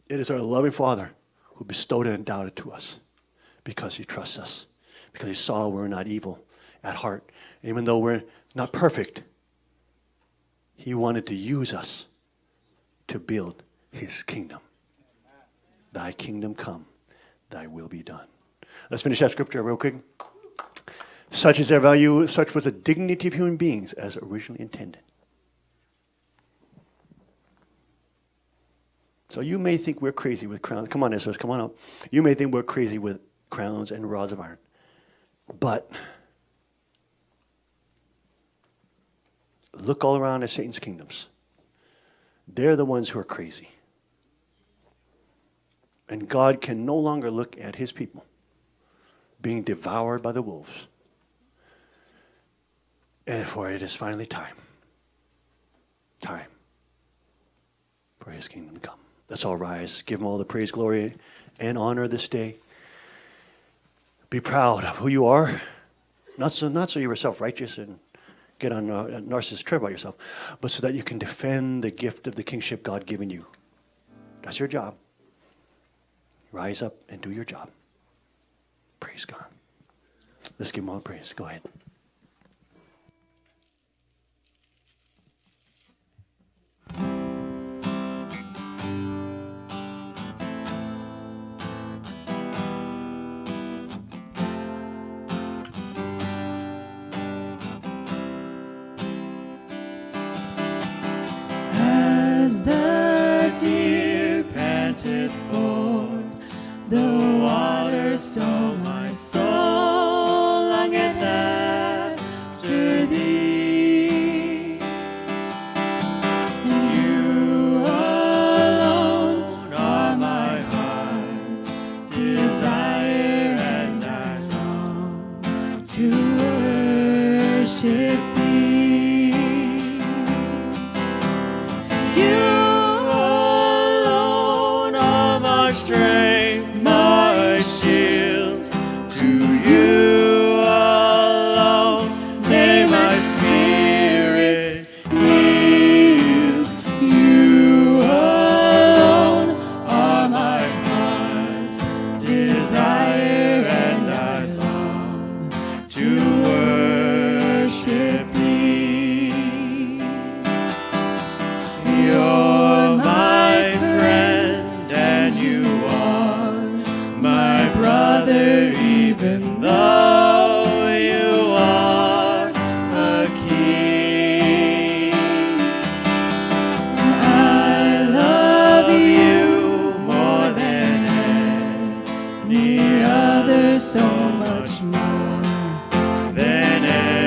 It is our loving Father who bestowed it and endowed it to us because he trusts us, because he saw we're not evil at heart. And even though we're not perfect, he wanted to use us to build his kingdom. Thy kingdom come, thy will be done. Let's finish that scripture real quick. Such is their value, such was the dignity of human beings as originally intended. So you may think we're crazy with crowns. Come on, Israel, come on up. You may think we're crazy with crowns and rods of iron. But look all around at Satan's kingdoms. They're the ones who are crazy. And God can no longer look at his people being devoured by the wolves. And for it is finally time for his kingdom to come. Let's all rise. Give him all the praise, glory, and honor this day. Be proud of who you are. Not so you were self-righteous and get on a narcissistic trip about yourself, but so that you can defend the gift of the kingship God given you. That's your job. Rise up and do your job. Praise God. Let's give him all praise. Go ahead. As the deer panteth for the water, so my soul longeth after thee. And you alone are my heart's desire, and I long to worship thee. You alone are my strength, my shield. To you alone may my spirit yield. You alone are my heart's desire, and I long to worship thee. You're my friend, and you are my brother, even though you are a king. And I love you more than any other, so much more than anything.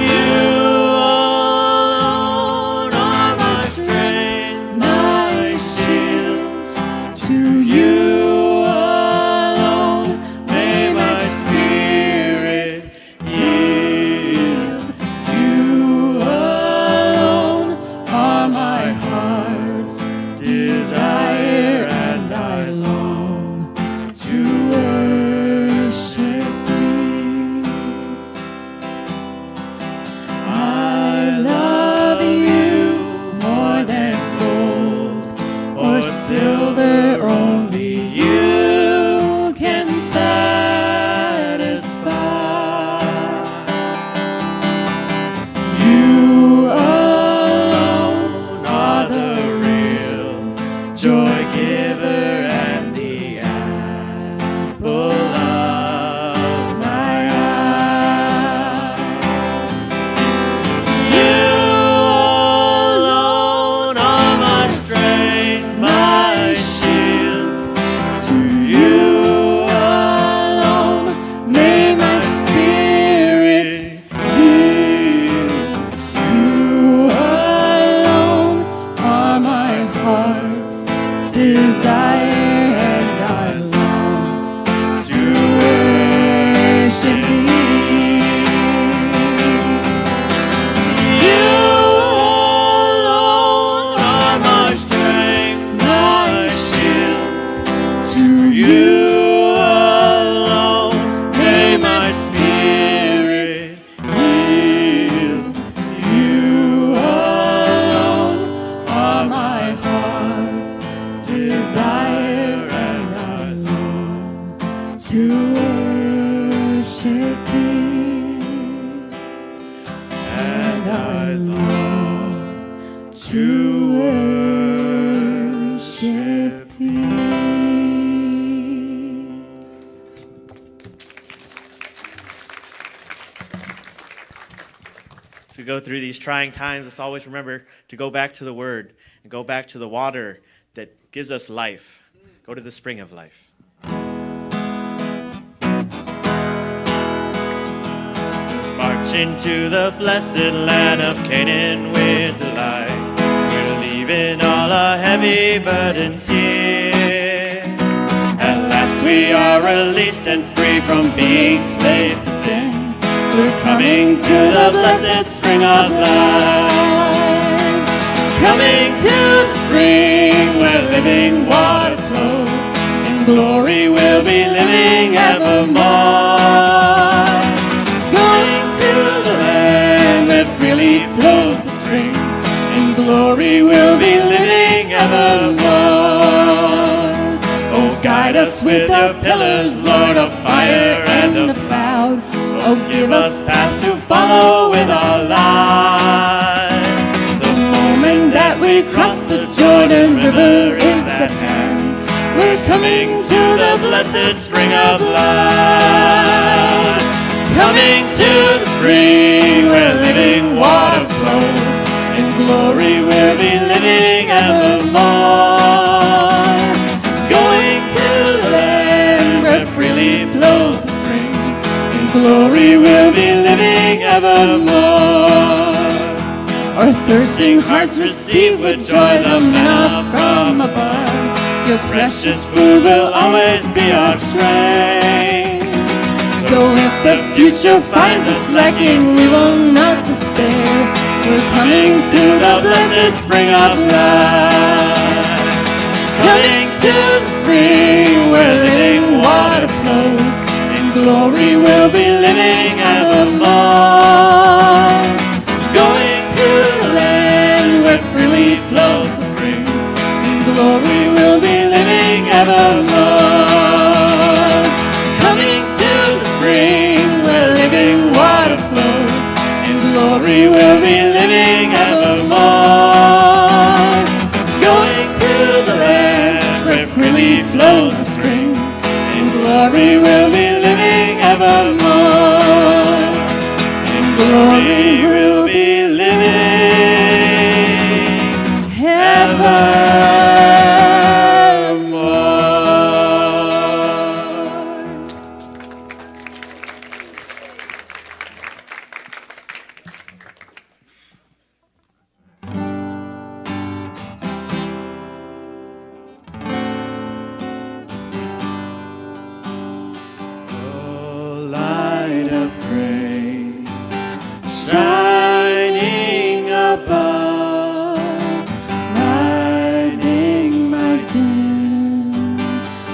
You alone are my strength, my shield. To you alone may my spirit yield. You alone are my heart's desire, and I long to worship thee. I love you more than gold or silver, only you can satisfy. You alone are the real joy giver and the apple of my eye. You alone are my strength, my shield. To you alone may my spirit yield. You alone are my heart's desire, and I long to worship thee. You alone are my strength, my shield. To you alone may my spirit yield. You alone are my heart's desire, and I long to worship thee. And I long to worship thee. As we go through these trying times, let's always remember to go back to the Word and go back to the water that gives us life. Go to the spring of life. March into the blessed land of Canaan with delight. We're leaving all our heavy burdens here. At last we are released and free from being slaves to sin. We're coming to the blessed spring of life. Coming to the spring where living water flows. In glory we'll be living evermore. Going to the land where freely flows the spring. In glory we'll be living evermore. Oh, guide us with your pillars, Lord, of fire and of cloud. Oh, give us paths to follow with our life. The moment that we cross the Jordan River is at hand. We're coming to the blessed spring of life. Coming to the spring where living water glory we'll be living evermore. Going to the land where freely flows the spring. In glory we'll be living evermore. Our thirsting hearts receive with joy the manna from above. Your precious food will always be our strength. So if the future finds us lacking, we will not despair. We're coming to the blessed spring of life. Coming to the spring where living water flows. In glory we'll be living evermore. Going to the land where freely flows the spring. In glory we'll be living evermore. Coming to the spring where living water flows. In glory we'll be living evermore. Going to the land where freely flows the spring. In glory we'll be living evermore. In glory we'll be living evermore. Light of grace, shining above, lighting my dim,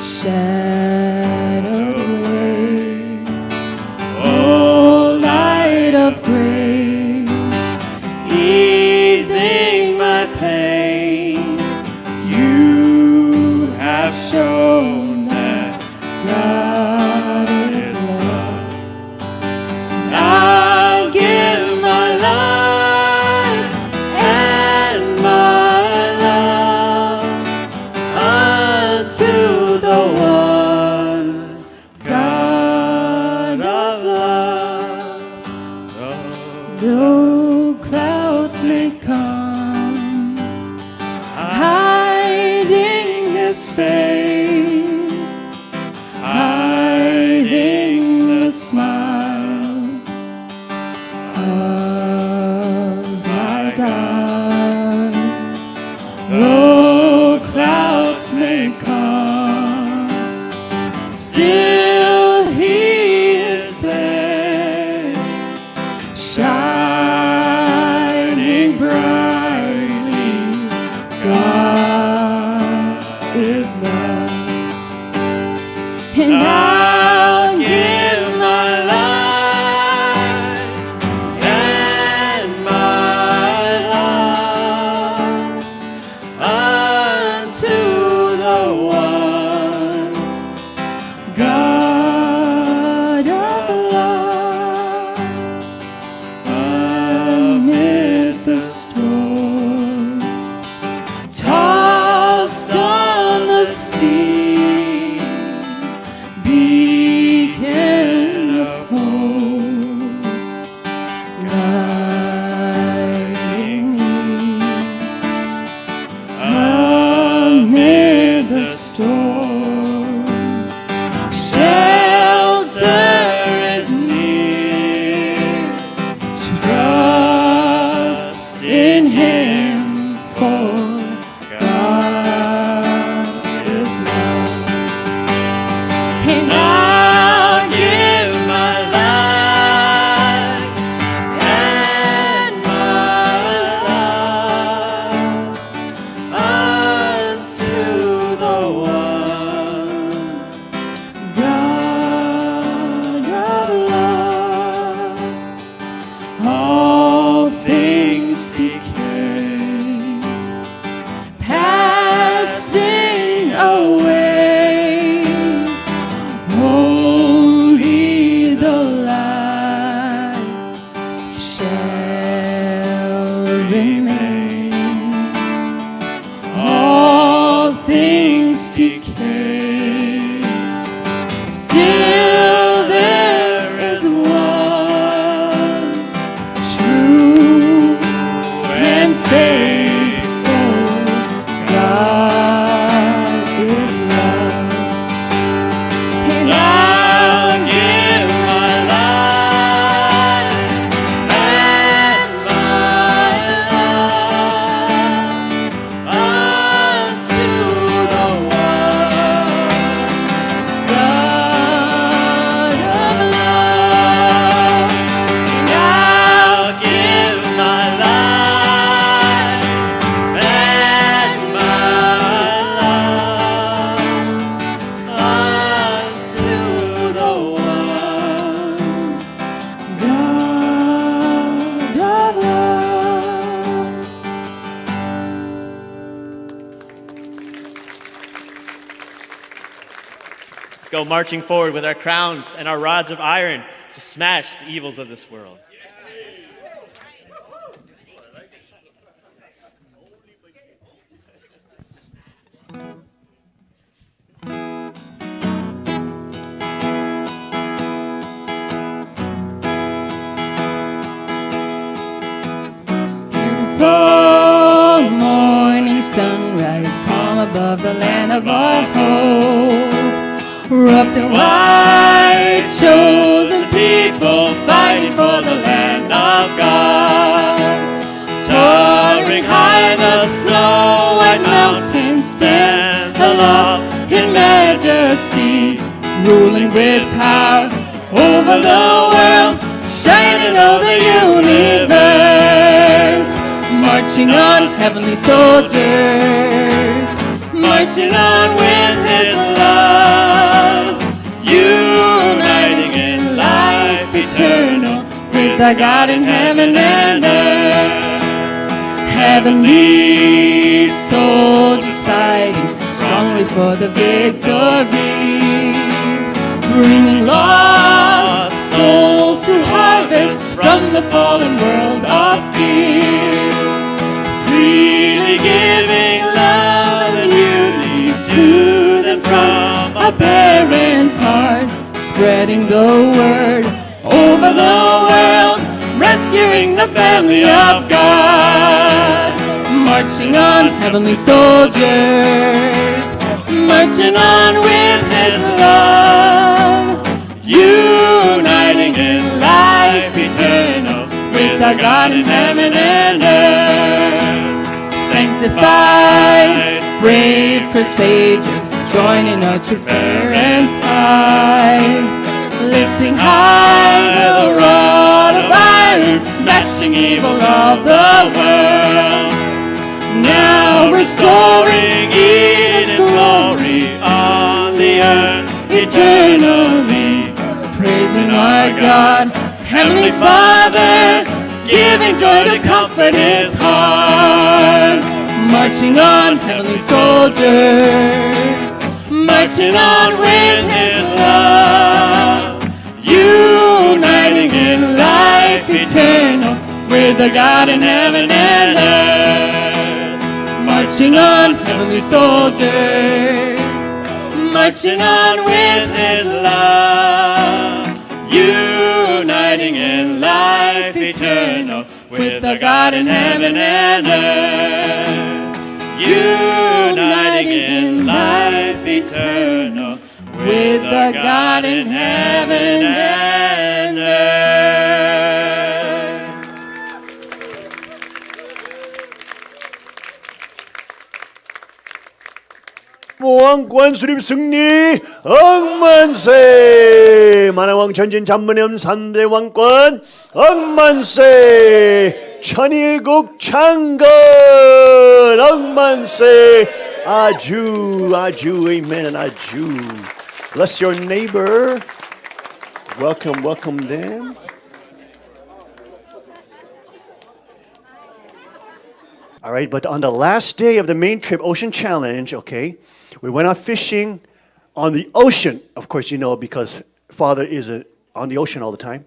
shadowed way. Oh, light of grace, easing my pain. You have shown that God is love. I'll give my life and my love unto the one God of love. Though clouds may come, hiding His face, hiding the smile of my God. Though clouds may come, still He is there, shining go marching forward with our crowns and our rods of iron to smash the evils of this world. The morning sunrise, calm above the land of our hope. Robed in white, chosen people fighting for the land of God. Soaring high, the snow-white mountains stand aloft in majesty, ruling with power over the world, shining over the universe. Marching on, heavenly soldiers, marching on with His love, uniting in life eternal with our God in heaven and earth. Heavenly soldiers fighting strongly for the victory, bringing lost souls to harvest from the fallen world of fear. Freely giving love and beauty to them from a parent's heart, spreading the word over the world, rescuing the family of God. Marching on, heavenly soldiers, marching on with His love, uniting in life eternal with our God in heaven and earth. Sanctified, brave crusaders, joining our true fair and sky, lifting high the rod of iron, smashing evil of the world. Now restoring Eden's glory on the earth eternally, praising our God, Heavenly Father, giving joy to comfort His heart. Marching on, heavenly soldiers, marching on with His love, uniting in life eternal with the God in heaven and earth. Marching on, heavenly soldiers, marching on with His love, uniting in life eternal with the God in heaven and earth. Uniting in life eternal with the God in heaven and earth. 왕권 수립 승리 억만세. 만왕왕 전진 잔문염 3대 왕권 억만세. 천일국 창건 억만세. 아주 amen and 아주. Bless your neighbor. Welcome them. All right, but on the last day of the main trip, Ocean Challenge, okay, we went out fishing on the ocean. Of course, you know, because Father is on the ocean all the time.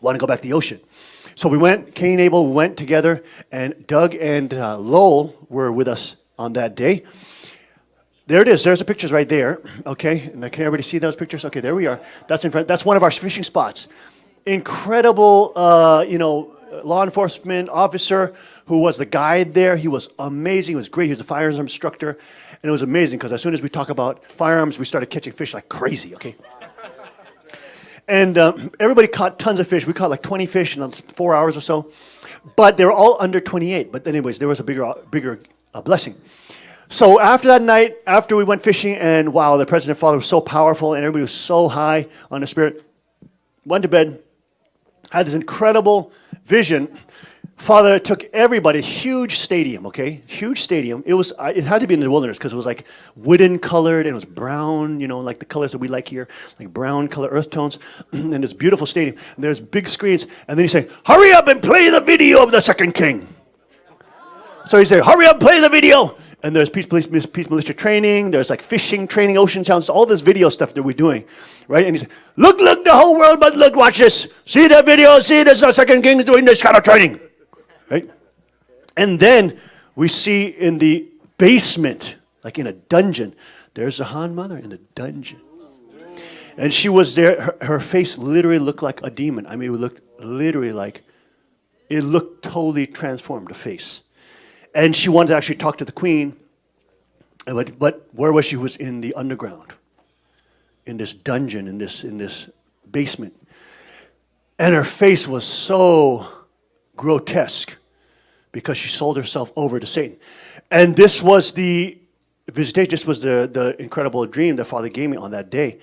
Want to go back to the ocean. So we went, Cain and Abel went together, and Doug and Lowell were with us on that day. There it is. There's the pictures right there. Okay, and can everybody see those pictures? Okay, there we are. That's in front. That's one of our fishing spots. Incredible, law enforcement officer who was the guide there. He was amazing. He was great. He was a firearms instructor, and it was amazing because as soon as we talk about firearms, we started catching fish like crazy. Okay. And everybody caught tons of fish. We caught like 20 fish in 4 hours or so. But they were all under 28. But anyways, there was a bigger blessing. So after that night, after we went fishing, and wow, the President Father was so powerful, and everybody was so high on the Spirit, went to bed, had this incredible vision. Father took everybody, huge stadium, okay? Huge stadium. It had to be in the wilderness because it was like wooden colored and it was brown, like the colors that we like here, like brown color earth tones. And this beautiful stadium. And there's big screens. And then he say, hurry up and play the video of the second king. So he said, hurry up, play the video. And there's peace militia training. There's like fishing training, ocean challenges, all this video stuff that we're doing, right? And he said, look, the whole world, but look, watch this. See that video? See this? Second Kings doing this kind of training, right? And then we see in the basement, like in a dungeon, there's the Han mother in the dungeon. And she was there. Her face literally looked like a demon. I mean, it looked literally like, it looked totally transformed, the face. And she wanted to actually talk to the queen, but where was she? She was in the underground, in this dungeon, in this basement. And her face was so grotesque because she sold herself over to Satan. And this was the visitation, this was the incredible dream that Father gave me on that day,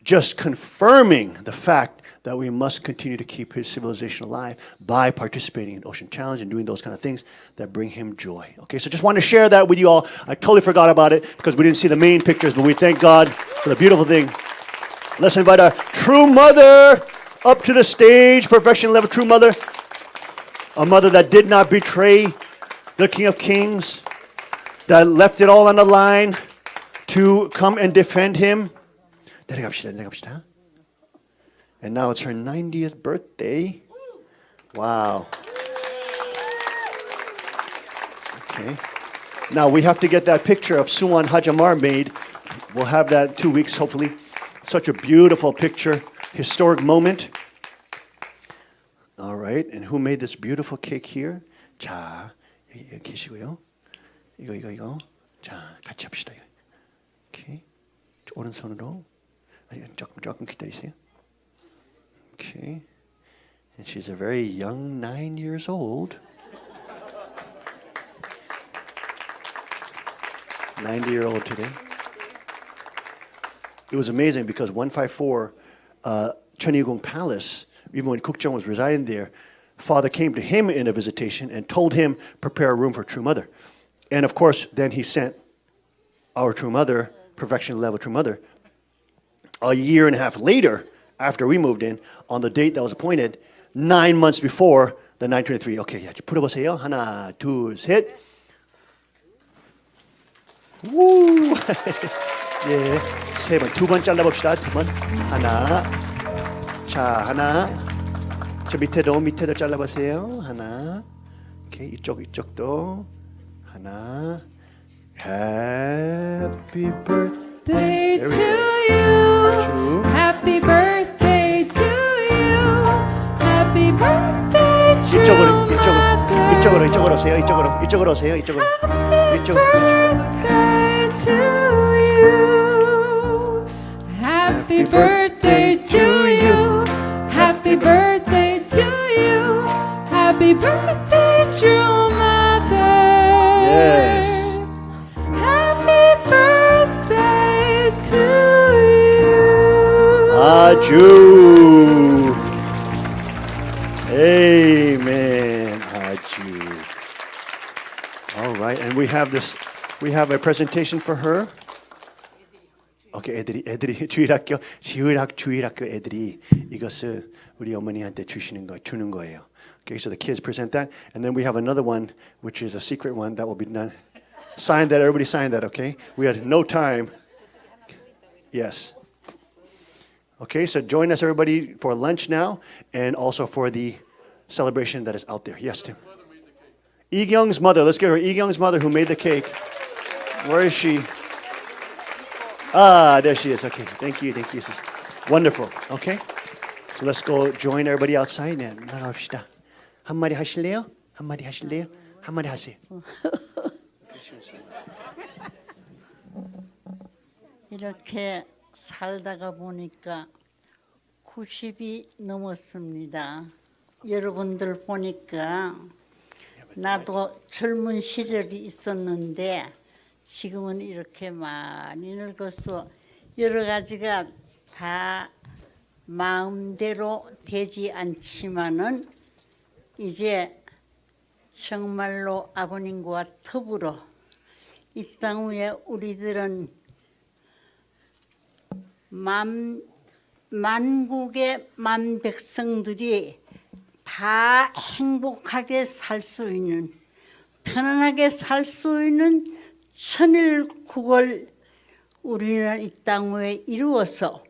just confirming the fact that we must continue to keep his civilization alive by participating in Ocean Challenge and doing those kind of things that bring him joy. Okay, so just want to share that with you all. I totally forgot about it because we didn't see the main pictures, but we thank God for the beautiful thing. Let's invite our true mother up to the stage, perfection level true mother. A mother that did not betray the King of Kings, that left it all on the line to come and defend him. 내려갑시다. And now it's her 90th birthday. Wow. Okay. Now we have to get that picture of Suwan Hajamar made. We'll have that in 2 weeks, hopefully. Such a beautiful picture, historic moment. All right. And who made this beautiful cake here? 자, 여기 계시고요. 이거. 자, 같이 합시다. 오케이. 오른손으로. 조금 기다리세요. Okay. And she's a very young 9 years old. 90-year-old today. It was amazing because 154 Cheonilgung Palace, even when Kukjeong was residing there, Father came to him in a visitation and told him, prepare a room for True Mother. And of course, then he sent our True Mother, perfection level True Mother, a year and a half later, after we moved in, on the date that was appointed, 9 months before the 923. Okay, yeah, 풀어보세요. 하나, 둘, 셋. 우! 예, 세 번, 두 번 잘라봅시다. 두 번. 하나. 자, 하나. 저 밑에도 잘라보세요. 하나. 오케이, 이쪽도. 하나. Happy birthday to you. Happy birthday to you. Happy birthday to 이쪽으로 오세요. 이쪽으로 오세요. 이쪽으로. birthday to you. Happy birthday to you. Happy birthday to you. Happy birthday, true mother. Yes. Happy birthday to you. 아주. Amen. 아주. All right, and we have a presentation for her. Okay, 애들이 주일학교 애들이 이것을 우리 어머니한테 주는 거예요. Okay, so the kids present that, and then we have another one, which is a secret one that will be done. Sign that, everybody sign that, okay? We had no time. Yes. Okay, so join us, everybody, for lunch now, and also for the celebration that is out there. Yes, Tim. Lee-kyung's mother. Let's give her Lee-kyung's mother who made the cake. Where is she? Ah, there she is. Okay, thank you. Wonderful. Okay, so let's go join everybody outside and 나갑시다. 한마디 하실래요? 한마디 하세요. 이렇게 살다가 보니까 90이 넘었습니다. 여러분들 보니까 나도 젊은 시절이 있었는데 지금은 이렇게 많이 늙어서 여러 가지가 다 마음대로 되지 않지만은 이제 정말로 아버님과 더불어 이 땅 위에 우리들은 만국의 만백성들이 다 행복하게 살 수 있는, 편안하게 살 수 있는 천일국을 우리는 이 땅 위에 이루어서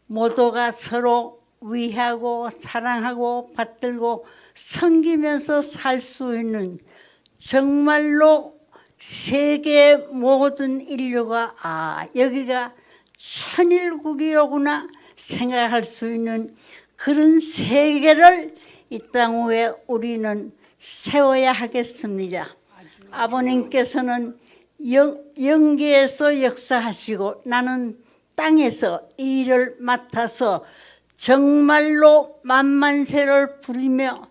모두가 서로 위하고 사랑하고 받들고 섬기면서 살 수 있는 정말로 세계 모든 인류가 여기가 천일국이로구나 생각할 수 있는 그런 세계를 이 땅 위에 우리는 세워야 하겠습니다. 아버님께서는 영계에서 역사하시고 나는 땅에서 이 일을 맡아서 정말로 만만세를 부리며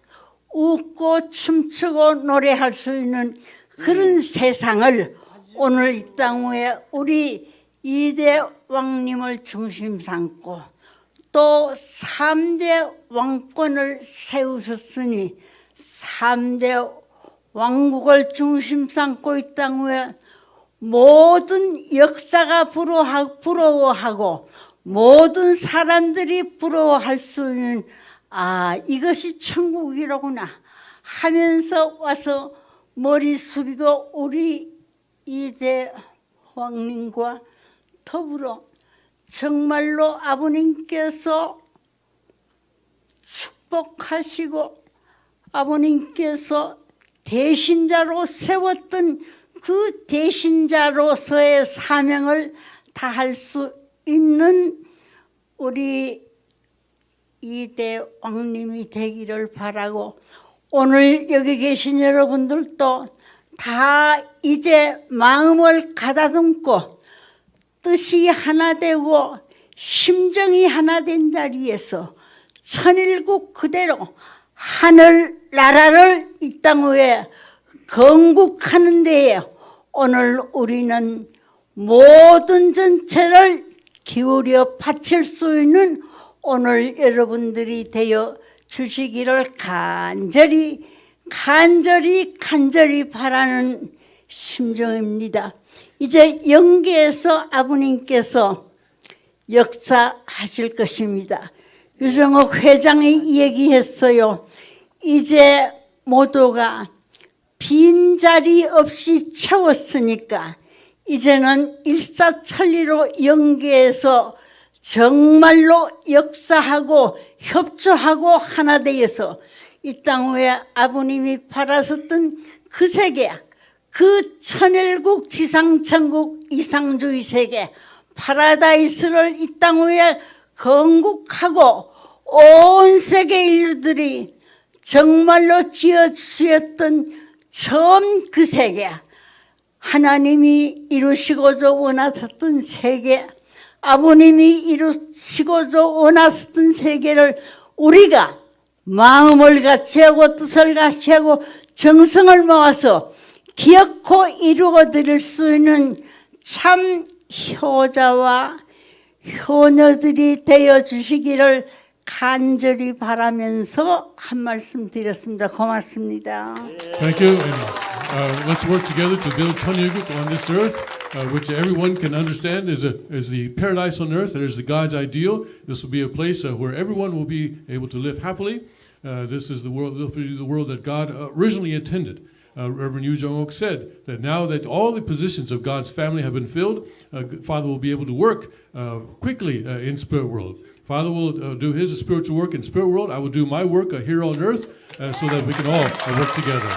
웃고 춤추고 노래할 수 있는 그런 세상을 오늘 이 땅 위에 우리 이대 왕님을 중심 삼고 또 3대 왕권을 세우셨으니 3대 왕국을 중심 삼고 이 땅 위에 모든 역사가 부러워하고 모든 사람들이 부러워할 수 있는 이것이 천국이로구나 하면서 와서 머리 숙이고 우리 이대 왕님과 더불어 정말로 아버님께서 축복하시고 아버님께서 대신자로 세웠던 그 대신자로서의 사명을 다할 수 있는 우리 이대 왕님이 되기를 바라고 오늘 여기 계신 여러분들도 다 이제 마음을 가다듬고 뜻이 하나 되고 심정이 하나 된 자리에서 천일국 그대로 하늘 나라를 이 땅 위에 건국하는 데에 오늘 우리는 모든 전체를 기울여 바칠 수 있는 오늘 여러분들이 되어 주시기를 간절히 바라는 심정입니다. 이제 영계에서 아버님께서 역사하실 것입니다. 유정옥 회장이 얘기했어요. 이제 모두가 빈자리 없이 채웠으니까 이제는 일사천리로 영계에서 정말로 역사하고 협조하고 하나 되어서 이 땅 위에 아버님이 바라셨던 그 세계, 그 천일국 지상천국 이상주의 세계 파라다이스를 이 땅 위에 건국하고 온 세계 인류들이 정말로 지어주셨던 처음 그 세계, 하나님이 이루시고자 원하셨던 세계, 아버님이 이루시고자 원하셨던 세계를 우리가 마음을 같이 하고 뜻을 같이 하고 정성을 모아서 기어코 이루어 드릴 수 있는 참 효자와 효녀들이 되어 주시기를 간절히 바라면서 한 말씀 드렸습니다. 고맙습니다. Thank you. And, let's work together to build 천일국 on this earth, which everyone can understand is the paradise on earth. That is the God's ideal. This will be a place where everyone will be able to live happily. This is the world. This will be the world that God originally intended. Reverend Yu Jong-ok said that now that all the positions of God's family have been filled, Father will be able to work quickly in spirit world. Father will do his spiritual work in spirit world. I will do my work here on earth so that we can all work together.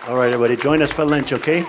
All right, everybody, join us for lunch, okay?